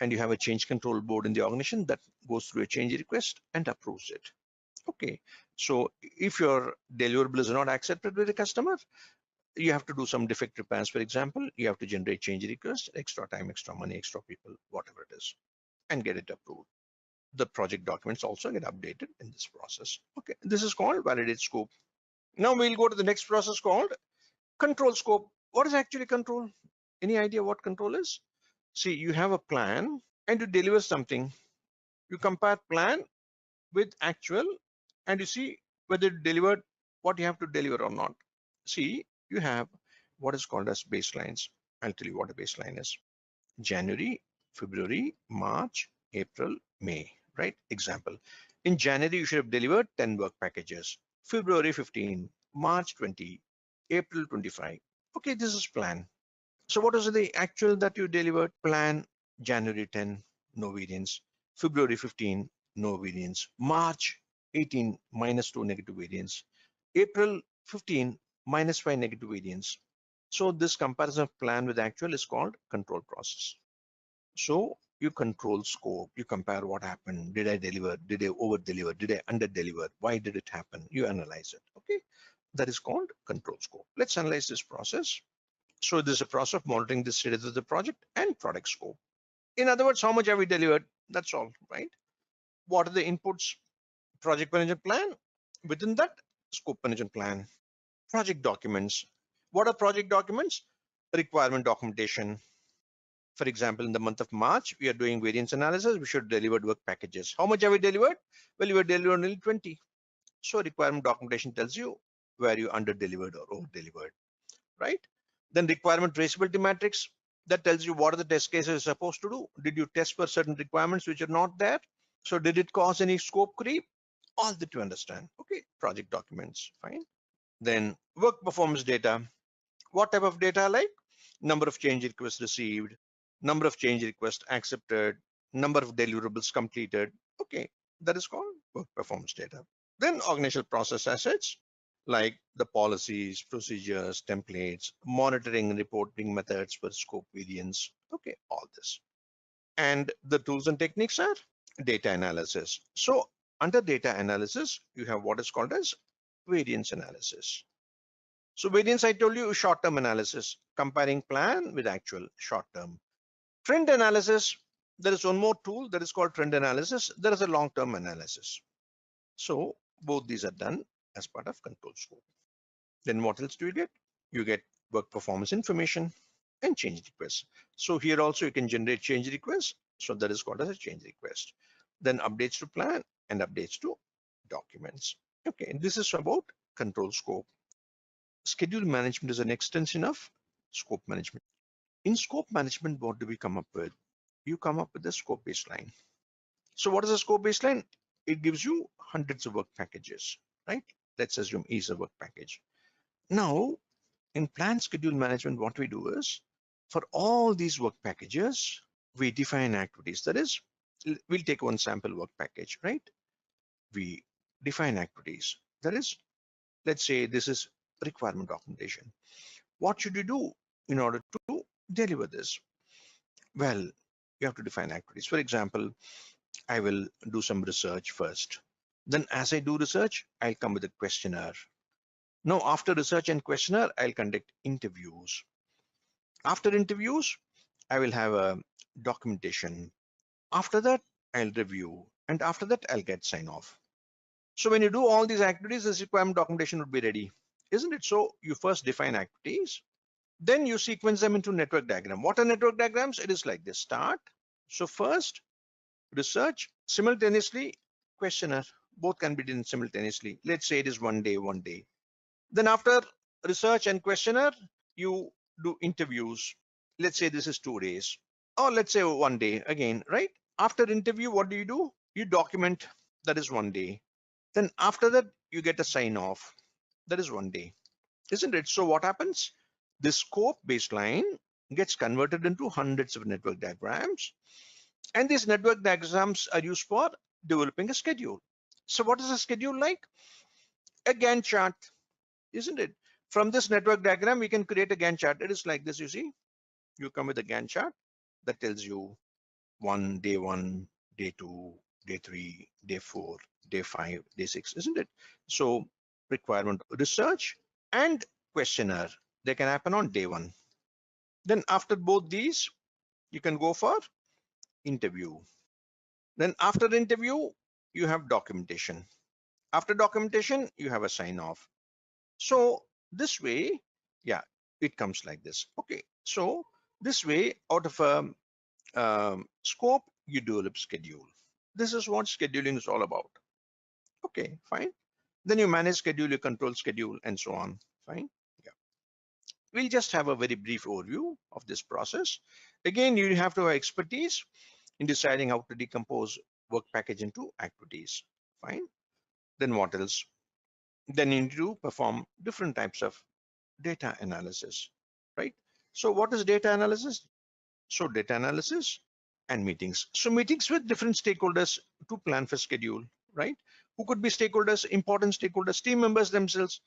And you have a change control board in the organization that goes through a change request and approves it. Okay, so if your deliverable is not accepted by the customer, you have to do some defect repairs. For example, you have to generate change request, extra time, extra money, extra people, whatever it is, and get it approved. The project documents also get updated in this process. Okay, this is called validate scope. Now we'll go to the next process called control scope. What is actually control? Any idea what control is? See, you have a plan and you deliver something. You compare plan with actual and you see whether it delivered what you have to deliver or not. See, you have what is called as baselines. I'll tell you what a baseline is. January, February, March, April, May, right? Example. In January, you should have delivered 10 work packages. February 15, March 20, April 25. Okay, this is plan. So what is the actual that you delivered? Plan January 10, no variance. February 15, no variance. March 18, -2 negative variance. April 15, -5 negative variance. So this comparison of plan with actual is called control process. So you control scope, you compare what happened. Did I deliver? Did I over deliver? Did I under deliver? Why did it happen? You analyze it. Okay, that is called control scope. Let's analyze this process. So this is a process of monitoring the status of the project and product scope. In other words, how much have we delivered? That's all, right? What are the inputs? Project management plan. Within that, scope management plan. Project documents. What are project documents? Requirement documentation. For example, in the month of March, we are doing variance analysis. We should deliver work packages. How much have we delivered? Well, we have delivered only 20. So requirement documentation tells you where you under delivered or over delivered, right? Then requirement traceability matrix, that tells you what are the test cases you're supposed to do. Did you test for certain requirements which are not there? So did it cause any scope creep? All that you understand. Okay, project documents, fine. Then work performance data. What type of data? Like number of change requests received, number of change requests accepted, number of deliverables completed. Okay, that is called work performance data. Then organizational process assets like the policies, procedures, templates, monitoring and reporting methods for scope variance. Okay, all this. And the tools and techniques are data analysis. So under data analysis, you have what is called as variance analysis. So variance, I told you, short-term analysis, comparing plan with actual short-term. Trend analysis, there is one more tool that is called trend analysis. There is a long-term analysis. So both these are done as part of control scope. Then what else do you get? You get work performance information and change requests. So here also you can generate change requests. So that is called as a change request. Then updates to plan and updates to documents. Okay, this is about control scope. Schedule management is an extension of scope management. In scope management, what do we come up with? You come up with the scope baseline. So what is a scope baseline? It gives you hundreds of work packages, right? Let's assume E is a work package. Now, in plan schedule management, what we do is for all these work packages, we define activities. That is, we'll take one sample work package, right? We define activities. That is, let's say this is requirement documentation. What should you do in order to deliver this? Well, you have to define activities. For example, I will do some research first. Then as I do research, I'll come with a questionnaire. Now, after research and questionnaire, I'll conduct interviews. After interviews, I will have a documentation. After that, I'll review. And after that, I'll get sign off. So when you do all these activities, this requirement documentation would be ready, isn't it? So you first define activities, then you sequence them into network diagram. What are network diagrams? It is like this: start. So first, research, simultaneously questionnaire. Both can be done simultaneously. Let's say it is 1 day, 1 day. Then after research and questionnaire, you do interviews. Let's say this is 2 days, or let's say 1 day again, right? After interview, what do? You document. That is 1 day. Then after that, you get a sign off. That is 1 day, isn't it? So what happens? This scope baseline gets converted into hundreds of network diagrams. And these network diagrams are used for developing a schedule. So what is a schedule like? A Gantt chart, isn't it? From this network diagram, we can create a Gantt chart. It is like this, you see. You come with a Gantt chart that tells you day one, day two, day three, day four, day five, day six, isn't it? So requirement research and questionnaire, they can happen on day one. Then after both these, you can go for interview. Then after the interview, you have documentation. After documentation, you have a sign off. So this way, yeah, it comes like this. Okay, so this way, out of a scope, you develop schedule. This is what scheduling is all about. Okay, fine. Then you manage schedule, you control schedule, and so on. Fine. Yeah. We'll just have a very brief overview of this process. Again, you have to have expertise in deciding how to decompose work package into activities. Fine. Then what else? Then you need to perform different types of data analysis, right? So what is data analysis? So data analysis and meetings. So meetings with different stakeholders to plan for schedule, right? Who could be stakeholders? Important stakeholders, team members themselves.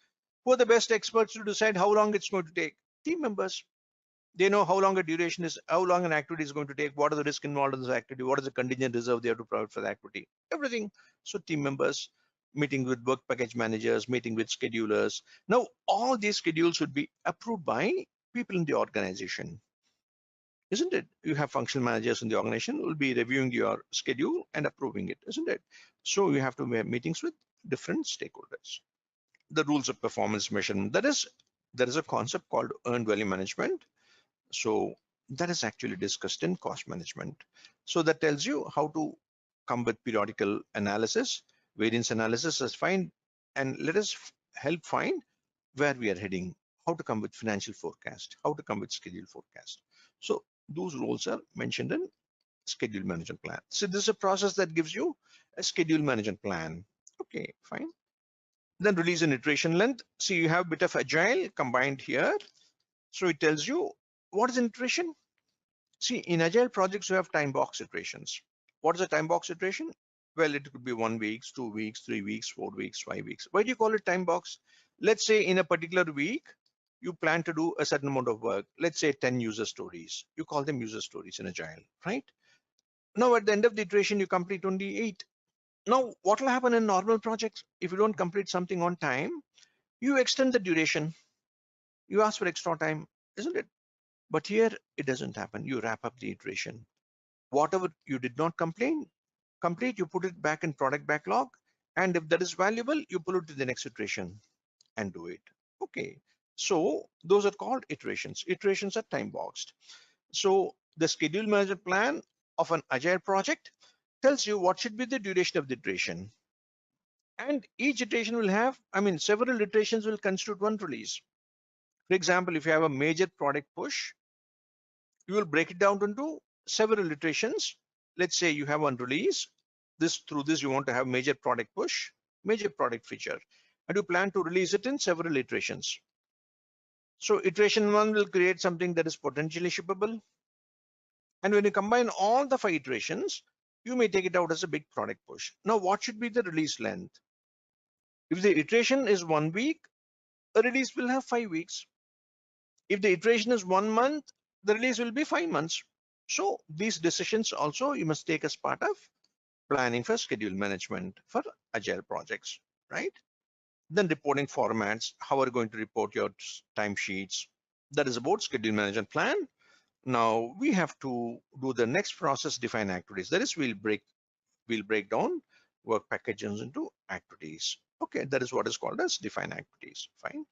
Who are the best experts to decide how long it's going to take? Team members. They know how long a duration is, how long an activity is going to take, what are the risks involved in this activity, what is the contingent reserve they have to provide for the activity, everything. So team members, meeting with work package managers, meeting with schedulers. Now, all these schedules should be approved by people in the organization, isn't it? You have functional managers in the organization who will be reviewing your schedule and approving it, isn't it? So you have to have meetings with different stakeholders. The rules of performance measurement. That is, there is a concept called earned value management. So that is actually discussed in cost management. So that tells you how to come with periodical analysis, variance analysis is fine, and let us help find where we are heading, how to come with financial forecast, how to come with schedule forecast. So those roles are mentioned in schedule management plan. So this is a process that gives you a schedule management plan. Okay, fine. Then release and iteration length. So you have a bit of agile combined here. So it tells you what is an iteration. See, in agile projects, you have time box iterations. What is a time box iteration? Well, it could be 1 week, 2 weeks, 3 weeks, 4 weeks, 5 weeks. Why do you call it time box? Let's say in a particular week, you plan to do a certain amount of work. Let's say 10 user stories. You call them user stories in agile, right? Now, at the end of the iteration, you complete only 8. Now, what will happen in normal projects? If you don't complete something on time, you extend the duration. You ask for extra time, isn't it? But here, it doesn't happen. You wrap up the iteration. Whatever you did not complete, you put it back in product backlog. And if that is valuable, you pull it to the next iteration and do it. Okay. So those are called iterations. Iterations are time boxed. So the schedule management plan of an agile project tells you what should be the duration of the iteration. And each iteration will have, several iterations will constitute one release. For example, if you have a major product push, you will break it down into several iterations. Let's say you have one release. Through this, you want to have major product push, major product feature, and you plan to release it in several iterations. So iteration 1 will create something that is potentially shippable. And when you combine all the 5 iterations, you may take it out as a big product push. Now, what should be the release length? If the iteration is 1 week, a release will have 5 weeks. If the iteration is 1 month, the release will be 5 months. So these decisions also you must take as part of planning for schedule management for agile projects, right? Then reporting formats, how are you going to report your timesheets? That is about schedule management plan. Now we have to do the next process, define activities. That is, we'll break down work packages into activities. Okay, that is what is called as define activities. Fine.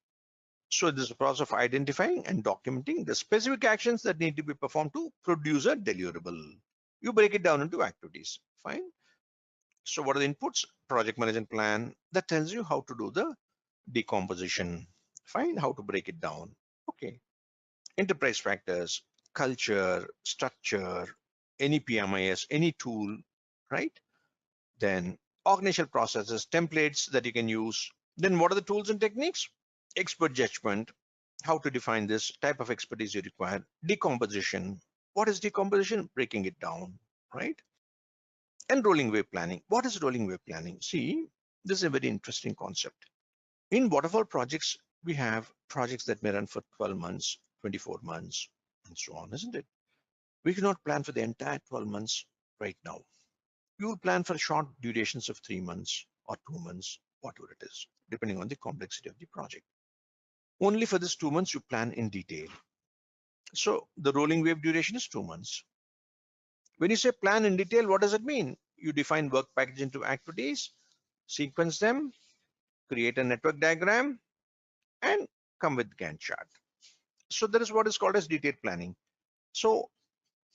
So this is a process of identifying and documenting the specific actions that need to be performed to produce a deliverable. You break it down into activities. Fine. So what are the inputs? Project management plan that tells you how to do the decomposition. Fine, how to break it down. Okay. Enterprise factors, culture, structure, any PMIS, any tool, right? Then organizational processes, templates that you can use. Then what are the tools and techniques? Expert judgment, how to define this type of expertise you require. Decomposition, what is decomposition? Breaking it down, right? And rolling wave planning. What is rolling wave planning? See, this is a very interesting concept. In waterfall projects, we have projects that may run for 12 months, 24 months, and so on, isn't it? We cannot plan for the entire 12 months right now. You will plan for short durations of 3 months or 2 months, whatever it is, depending on the complexity of the project. Only for this 2 months you plan in detail. So the rolling wave duration is 2 months. When you say plan in detail, what does it mean? You define work package into activities, sequence them, create a network diagram, and come with Gantt chart. So that is what is called as detailed planning. So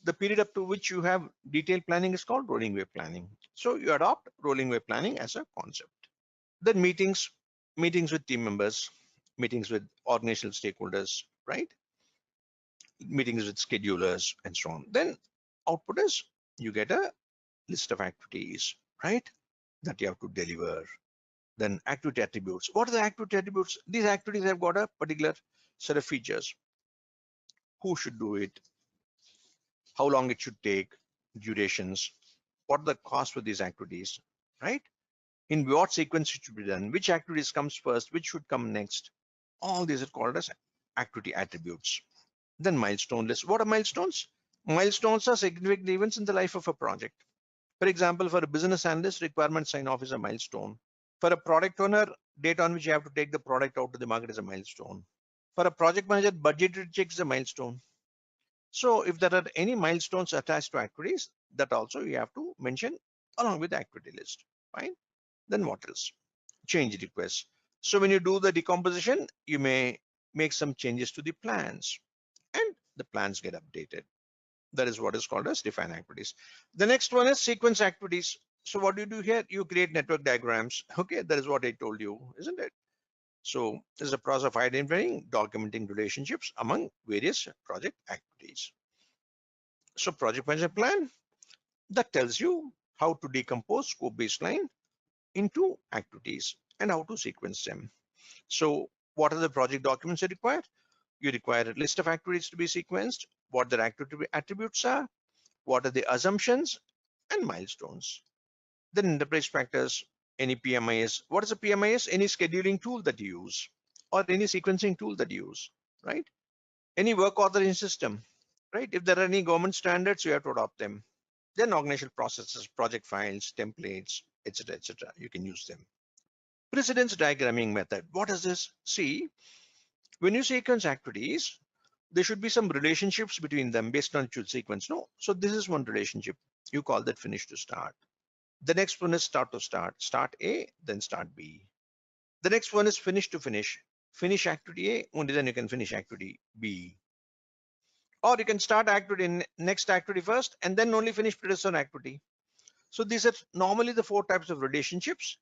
the period up to which you have detailed planning is called rolling wave planning. So you adopt rolling wave planning as a concept. Then meetings with team members, meetings with organizational stakeholders, right? Meetings with schedulers and so on. Then output is you get a list of activities, right? That you have to deliver. Then activity attributes. What are the activity attributes? These activities have got a particular set of features. Who should do it? How long it should take? Durations. What are the costs for these activities, right? In what sequence it should be done? Which activities comes first? Which should come next? All these are called as activity attributes. Then milestone list. What are milestones? Milestones are significant events in the life of a project. For example, for a business analyst, requirement sign off is a milestone. For a product owner, date on which you have to take the product out to the market is a milestone. For a project manager, budgetary check is a milestone. So if there are any milestones attached to activities, that also you have to mention along with the activity list. Fine. Then what else? Change requests. So when you do the decomposition, you may make some changes to the plans and the plans get updated. That is what is called as define activities. The next one is sequence activities. So what do you do here? You create network diagrams. Okay, that is what I told you, isn't it? So this is a process of identifying, documenting relationships among various project activities. So project management plan that tells you how to decompose scope baseline into activities and how to sequence them. So what are the project documents you require? You require a list of activities to be sequenced, what their activity attributes are, what are the assumptions and milestones. Then enterprise factors, any PMIS. What is a PMIS? Any scheduling tool that you use or any sequencing tool that you use, right? Any work authorization system, right? If there are any government standards, you have to adopt them. Then organizational processes, project files, templates, etc., etc. You can use them. Precedence diagramming method. What is this? See, when you sequence activities, there should be some relationships between them based on should sequence. No, so this is one relationship. You call that finish to start. The next one is start to start. Start A, then start B. The next one is finish to finish. Finish activity A, only then you can finish activity B. Or you can start activity in next activity first and then only finish predecessor activity. So these are normally the 4 types of relationships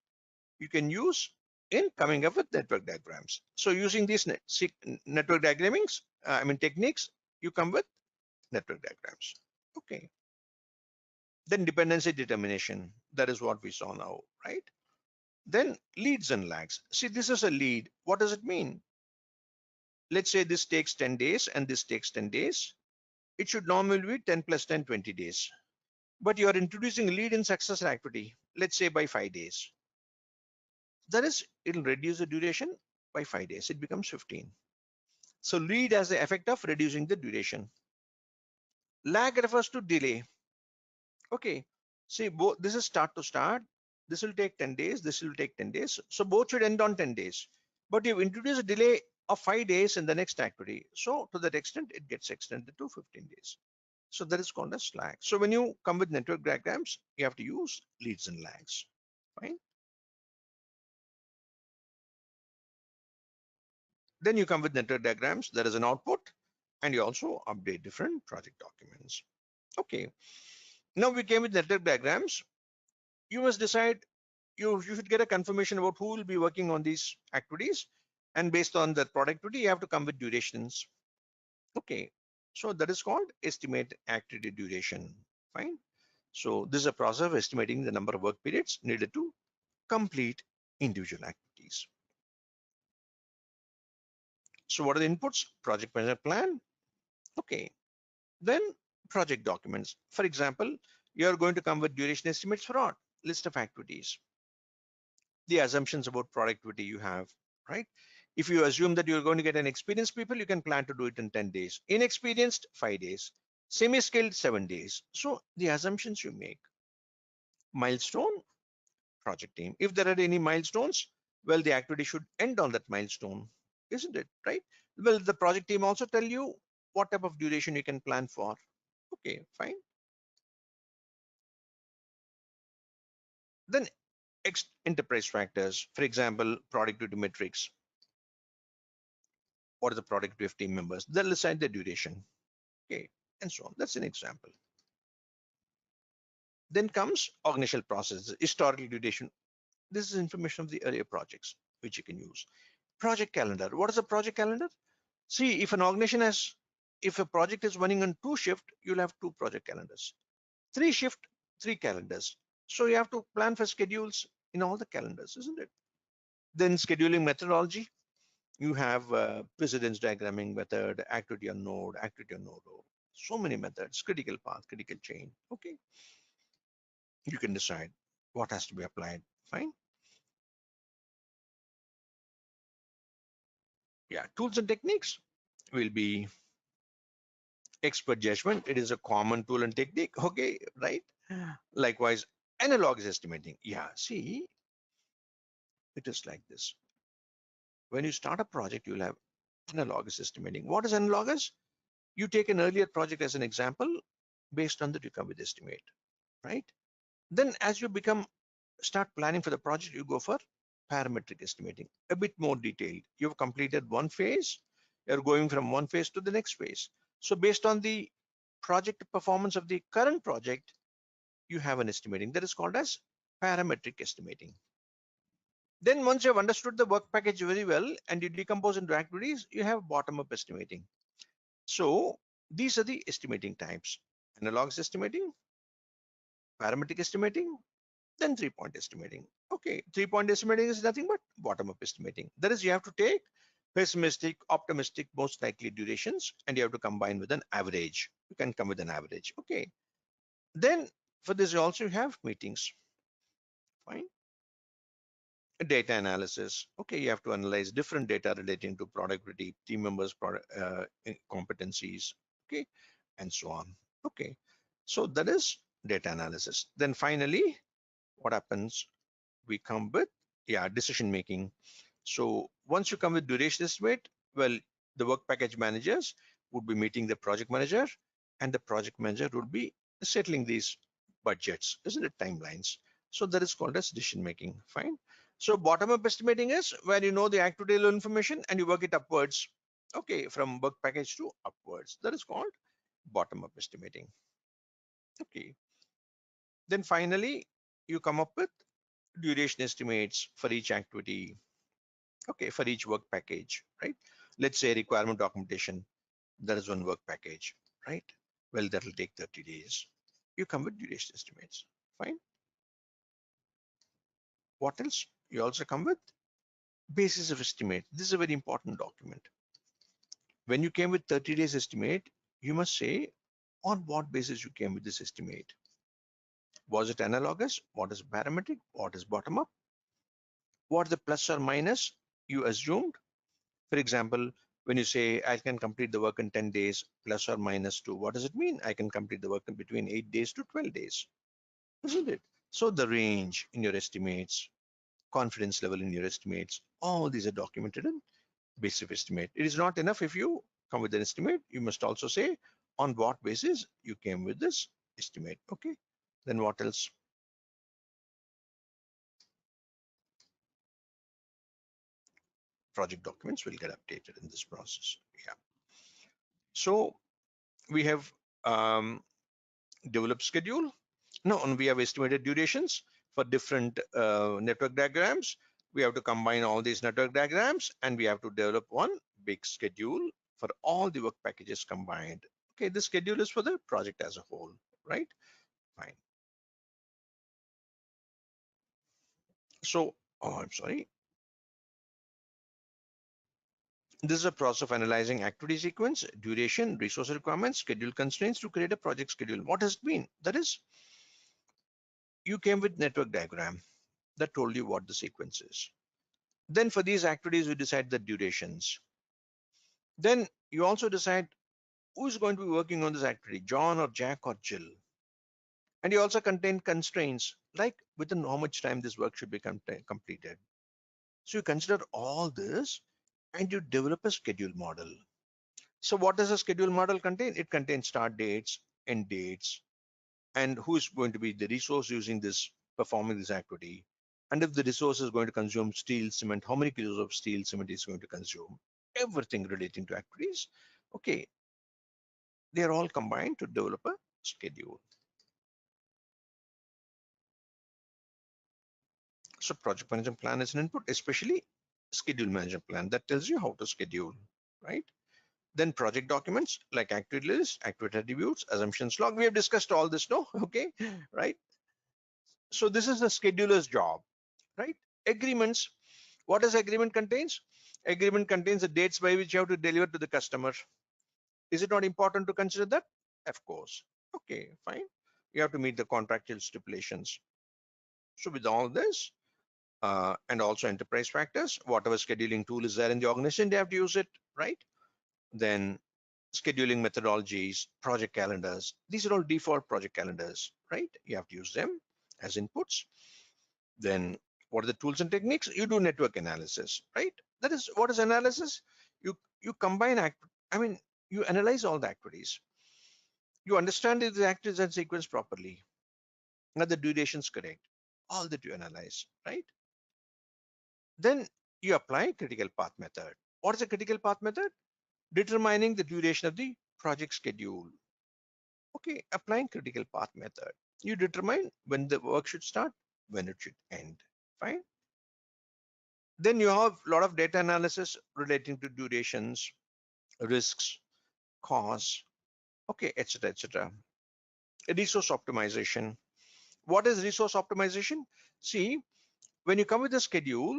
you can use in coming up with network diagrams. So using these network diagrammings, techniques, you come with network diagrams. Okay. Then dependency determination. That is what we saw now, right? Then leads and lags. See, this is a lead. What does it mean? Let's say this takes 10 days and this takes 10 days. It should normally be 10 plus 10, 20 days. But you are introducing lead in successor activity, let's say by 5 days. That is, it'll reduce the duration by 5 days. It becomes 15. So lead has the effect of reducing the duration. Lag refers to delay. Okay, see, both this is start to start. This will take 10 days. This will take 10 days. So both should end on 10 days. But you've introduced a delay of 5 days in the next activity. So to that extent, it gets extended to 15 days. So that is called as lag. So when you come with network diagrams, you have to use leads and lags. Fine. Then you come with network diagrams. There is an output, and you also update different project documents. Okay. Now we came with network diagrams. You must decide. You should get a confirmation about who will be working on these activities, and based on that productivity, you have to come with durations. Okay. So that is called estimate activity duration. Fine. So this is a process of estimating the number of work periods needed to complete individual activities. So what are the inputs? Project management plan. Okay. Then project documents. For example, you are going to come with duration estimates for what? List of activities. The assumptions about productivity you have, right? If you assume that you're going to get an experienced people, you can plan to do it in 10 days. Inexperienced, 5 days. Semi-skilled, 7 days. So the assumptions you make. Milestone, project team. If there are any milestones, well, the activity should end on that milestone, isn't it, right? Well, the project team also tell you what type of duration you can plan for. Okay, fine. Then enterprise factors, for example, productivity metrics. What are the productivity of team members? They'll assign the duration, okay, and so on. That's an example. Then comes organizational processes, historical duration. This is information of the earlier projects, which you can use. Project calendar. What is a project calendar? See, if an organization has, if a project is running on 2 shift, you'll have 2 project calendars. 3 shift, 3 calendars. So you have to plan for schedules in all the calendars, isn't it? Then scheduling methodology. You have precedence diagramming method, activity on node, so many methods, critical path, critical chain. Okay, you can decide what has to be applied. Fine. Yeah, tools and techniques will be expert judgment. It is a common tool and technique. Okay, right? Likewise, analogous estimating. Yeah, see, it is like this. When you start a project, you'll have analogous estimating. What is analogous? You take an earlier project as an example. Based on that, you come with estimate, right? Then as you start planning for the project, you go for parametric estimating, a bit more detailed. You've completed one phase, you're going from one phase to the next phase. So based on the project performance of the current project, you have an estimating that is called as parametric estimating. Then once you've understood the work package very well and you decompose into activities, you have bottom-up estimating. So these are the estimating types: analogous estimating, parametric estimating, then 3-point estimating. Okay, 3-point estimating is nothing but bottom-up estimating. That is, you have to take pessimistic, optimistic, most likely durations, and you have to combine with an average. You can come with an average. Okay. Then for this, you also have meetings. Fine. Data analysis. Okay, you have to analyze different data relating to productivity, team members' competencies. Okay, and so on. Okay, so that is data analysis. Then finally, what happens? We come with, yeah, decision making. So once you come with duration estimate, well, the work package managers would be meeting the project manager, and the project manager would be settling these budgets, isn't it, timelines. So that is called as decision making. Fine. So bottom up estimating is where you know the activity level information and you work it upwards. Okay, from work package to upwards. That is called bottom up estimating. Okay. Then finally, you come up with duration estimates for each activity. Okay, for each work package, right? Let's say requirement documentation, that is one work package, right? Well, that will take 30 days. You come with duration estimates. Fine. What else? You also come with basis of estimate. This is a very important document. When you came with 30 days estimate, you must say on what basis you came with this estimate. Was it analogous? What is parametric? What is bottom up? what the plus or minus you assumed. For example, when you say I can complete the work in 10 days plus or minus 2, what does it mean? I can complete the work in between 8 days to 12 days, isn't it? So the range in your estimates, confidence level in your estimates, all these are documented in basis of estimate. It is not enough if you come with an estimate. You must also say on what basis you came with this estimate. Okay, then what else? Project documents will get updated in this process. Yeah. So we have developed schedule. No, and we have estimated durations for different network diagrams. We have to combine all these network diagrams and we have to develop one big schedule for all the work packages combined. Okay, this schedule is for the project as a whole, right? Fine. So, I'm sorry. This is a process of analyzing activity sequence, duration, resource requirements, schedule constraints to create a project schedule. What does it mean? That is, you came with network diagram that told you what the sequence is. Then for these activities, you decide the durations. Then you also decide who's going to be working on this activity, John or Jack or Jill. And you also contain constraints like within how much time this work should be completed. So you consider all this and you develop a schedule model. So what does a schedule model contain? It contains start dates, end dates, and who is going to be the resource using this, performing this activity. And if the resource is going to consume steel, cement, how many kilos of steel, cement is going to consume? Everything relating to activities. Okay, they are all combined to develop a schedule. So project management plan is an input, especially schedule management plan that tells you how to schedule, right? Then project documents like activity list, activity attributes, assumptions log. We have discussed all this, no? Okay, right? So this is the scheduler's job, right? Agreements. What does agreement contains? Agreement contains the dates by which you have to deliver to the customer. Is it not important to consider that? Of course. Okay, fine. You have to meet the contractual stipulations. So with all this, and also enterprise factors, whatever scheduling tool is there in the organization, they have to use it, right? Then scheduling methodologies, project calendars. These are all default project calendars, right? You have to use them as inputs. Then what are the tools and techniques? You do network analysis, right? That is, what is analysis? You combine you analyze all the activities. You understand if the activities are sequenced properly, that the duration is correct, all that you analyze, right? Then you apply critical path method. What is a critical path method? Determining the duration of the project schedule. Okay, applying critical path method. You determine when the work should start, when it should end. Fine. Then you have a lot of data analysis relating to durations, risks, costs, okay, etc., etc. Resource optimization. What is resource optimization? See, when you come with a schedule,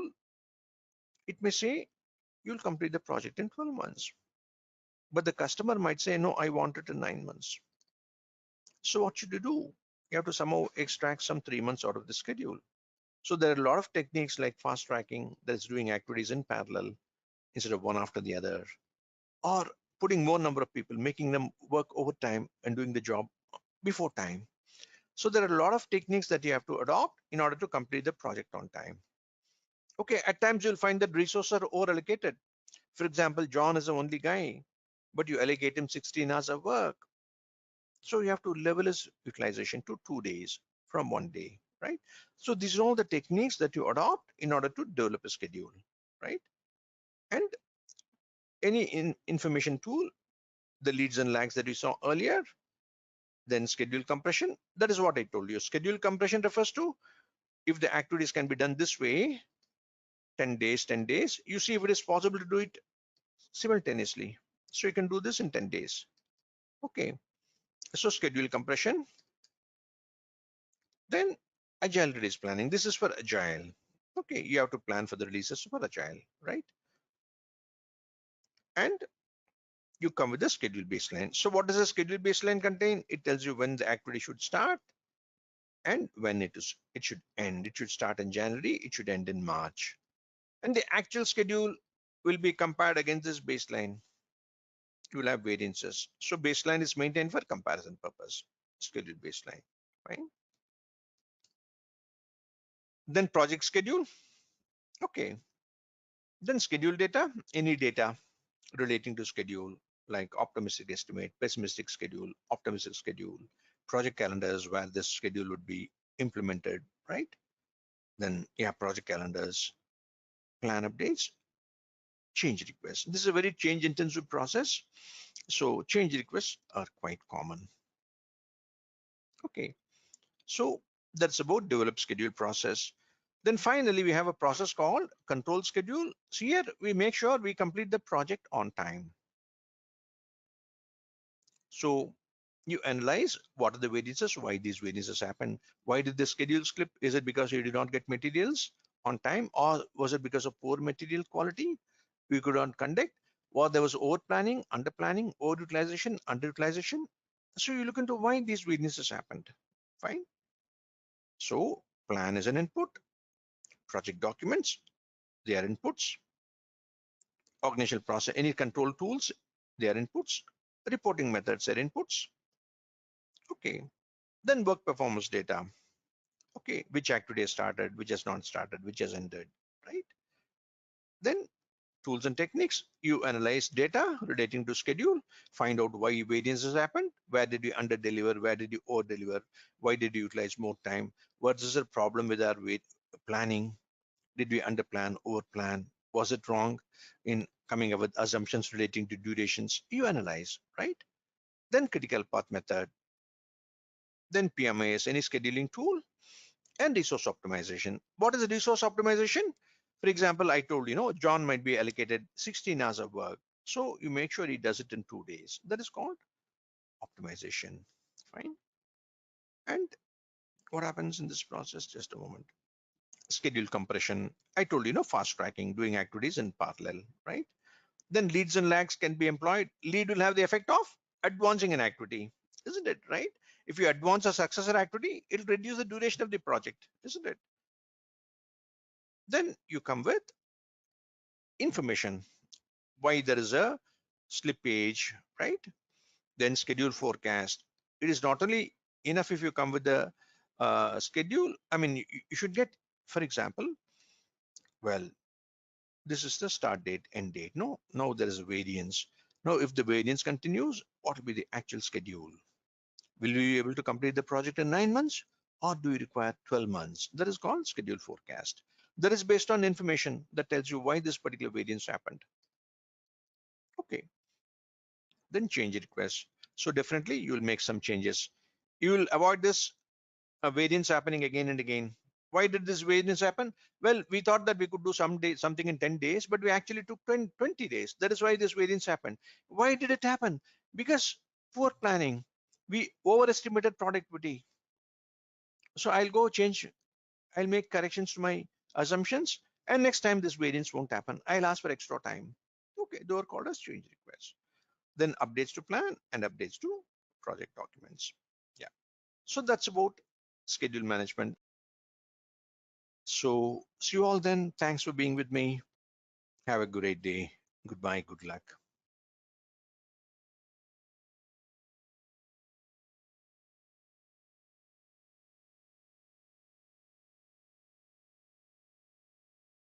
it may say you'll complete the project in 12 months. But the customer might say, no, I want it in 9 months. So what should you do? You have to somehow extract some 3 months out of the schedule. So there are a lot of techniques like fast tracking that's doing activities in parallel instead of one after the other, or putting more number of people, making them work overtime and doing the job before time. So there are a lot of techniques that you have to adopt in order to complete the project on time. Okay, at times you'll find that resources are over allocated. For example, John is the only guy, but you allocate him 16 hours of work. So you have to level his utilization to 2 days from 1 day, right? So these are all the techniques that you adopt in order to develop a schedule, right? And any information tool, the leads and lags that we saw earlier, then schedule compression. That is what I told you. Schedule compression refers to if the activities can be done this way, 10 days, 10 days, you see if it is possible to do it simultaneously. So you can do this in 10 days. Okay, so schedule compression. Then agile release planning. This is for agile. Okay, you have to plan for the releases for agile, right? And you come with a schedule baseline. So what does a schedule baseline contain? It tells you when the activity should start and when it should end. It should start in January, it should end in March. And the actual schedule will be compared against this baseline. You will have variances. So baseline is maintained for comparison purpose, schedule baseline, fine. Then project schedule, okay. Then schedule data, any data relating to schedule, like optimistic estimate, pessimistic schedule, optimistic schedule, project calendars where this schedule would be implemented, right? Then yeah, project calendars, plan updates, change requests. This is a very change intensive process. So change requests are quite common. Okay, so that's about develop schedule process. Then finally, we have a process called control schedule. So here we make sure we complete the project on time. So you analyze what are the variances, why these variances happen, why did the schedule slip? Is it because you did not get materials on time, or was it because of poor material quality we could not conduct, or there was over planning, under planning, overutilization, underutilization? So you look into why these variances happened. Fine. So plan is an input, project documents, they are inputs, organizational process, any control tools, they are inputs, reporting methods are inputs. Okay. Then work performance data. Okay, which activity has started, which has not started, which has ended, right? Then tools and techniques, you analyze data relating to schedule, find out why variances happened, where did you under deliver, where did you over deliver, why did you utilize more time, what is the problem with our planning, did we under plan, over plan, was it wrong in coming up with assumptions relating to durations? You analyze, right? Then critical path method, then PMIS, any scheduling tool, and resource optimization. What is the resource optimization? For example, I told John might be allocated 16 hours of work. So you make sure he does it in 2 days. That is called optimization. Fine. And what happens in this process? Just a moment. Schedule compression. I told fast tracking, doing activities in parallel, right? Then leads and lags can be employed. Lead will have the effect of advancing an activity, isn't it, right? If you advance a successor activity, it'll reduce the duration of the project, isn't it? Then you come with information, why there is a slippage, right? Then schedule forecast. It is not only enough if you come with the schedule. I mean, you should get, for example, well, this is the start date, end date. No, there is a variance. Now, if the variance continues, what will be the actual schedule? Will we be able to complete the project in 9 months, or do we require 12 months? That is called schedule forecast. That is based on information that tells you why this particular variance happened. Okay. Then change request. So definitely you will make some changes. You will avoid this variance happening again and again. Why did this variance happen? Well, we thought that we could do something in 10 days, but we actually took 20 days. That is why this variance happened. Why did it happen? Because poor planning. We overestimated productivity. So I'll make corrections to my assumptions, and next time this variance won't happen. I'll ask for extra time. Okay, they were called as change requests. Then updates to plan and updates to project documents. Yeah, so that's about schedule management. So see you all then. Thanks for being with me. Have a great day. Goodbye. Good luck.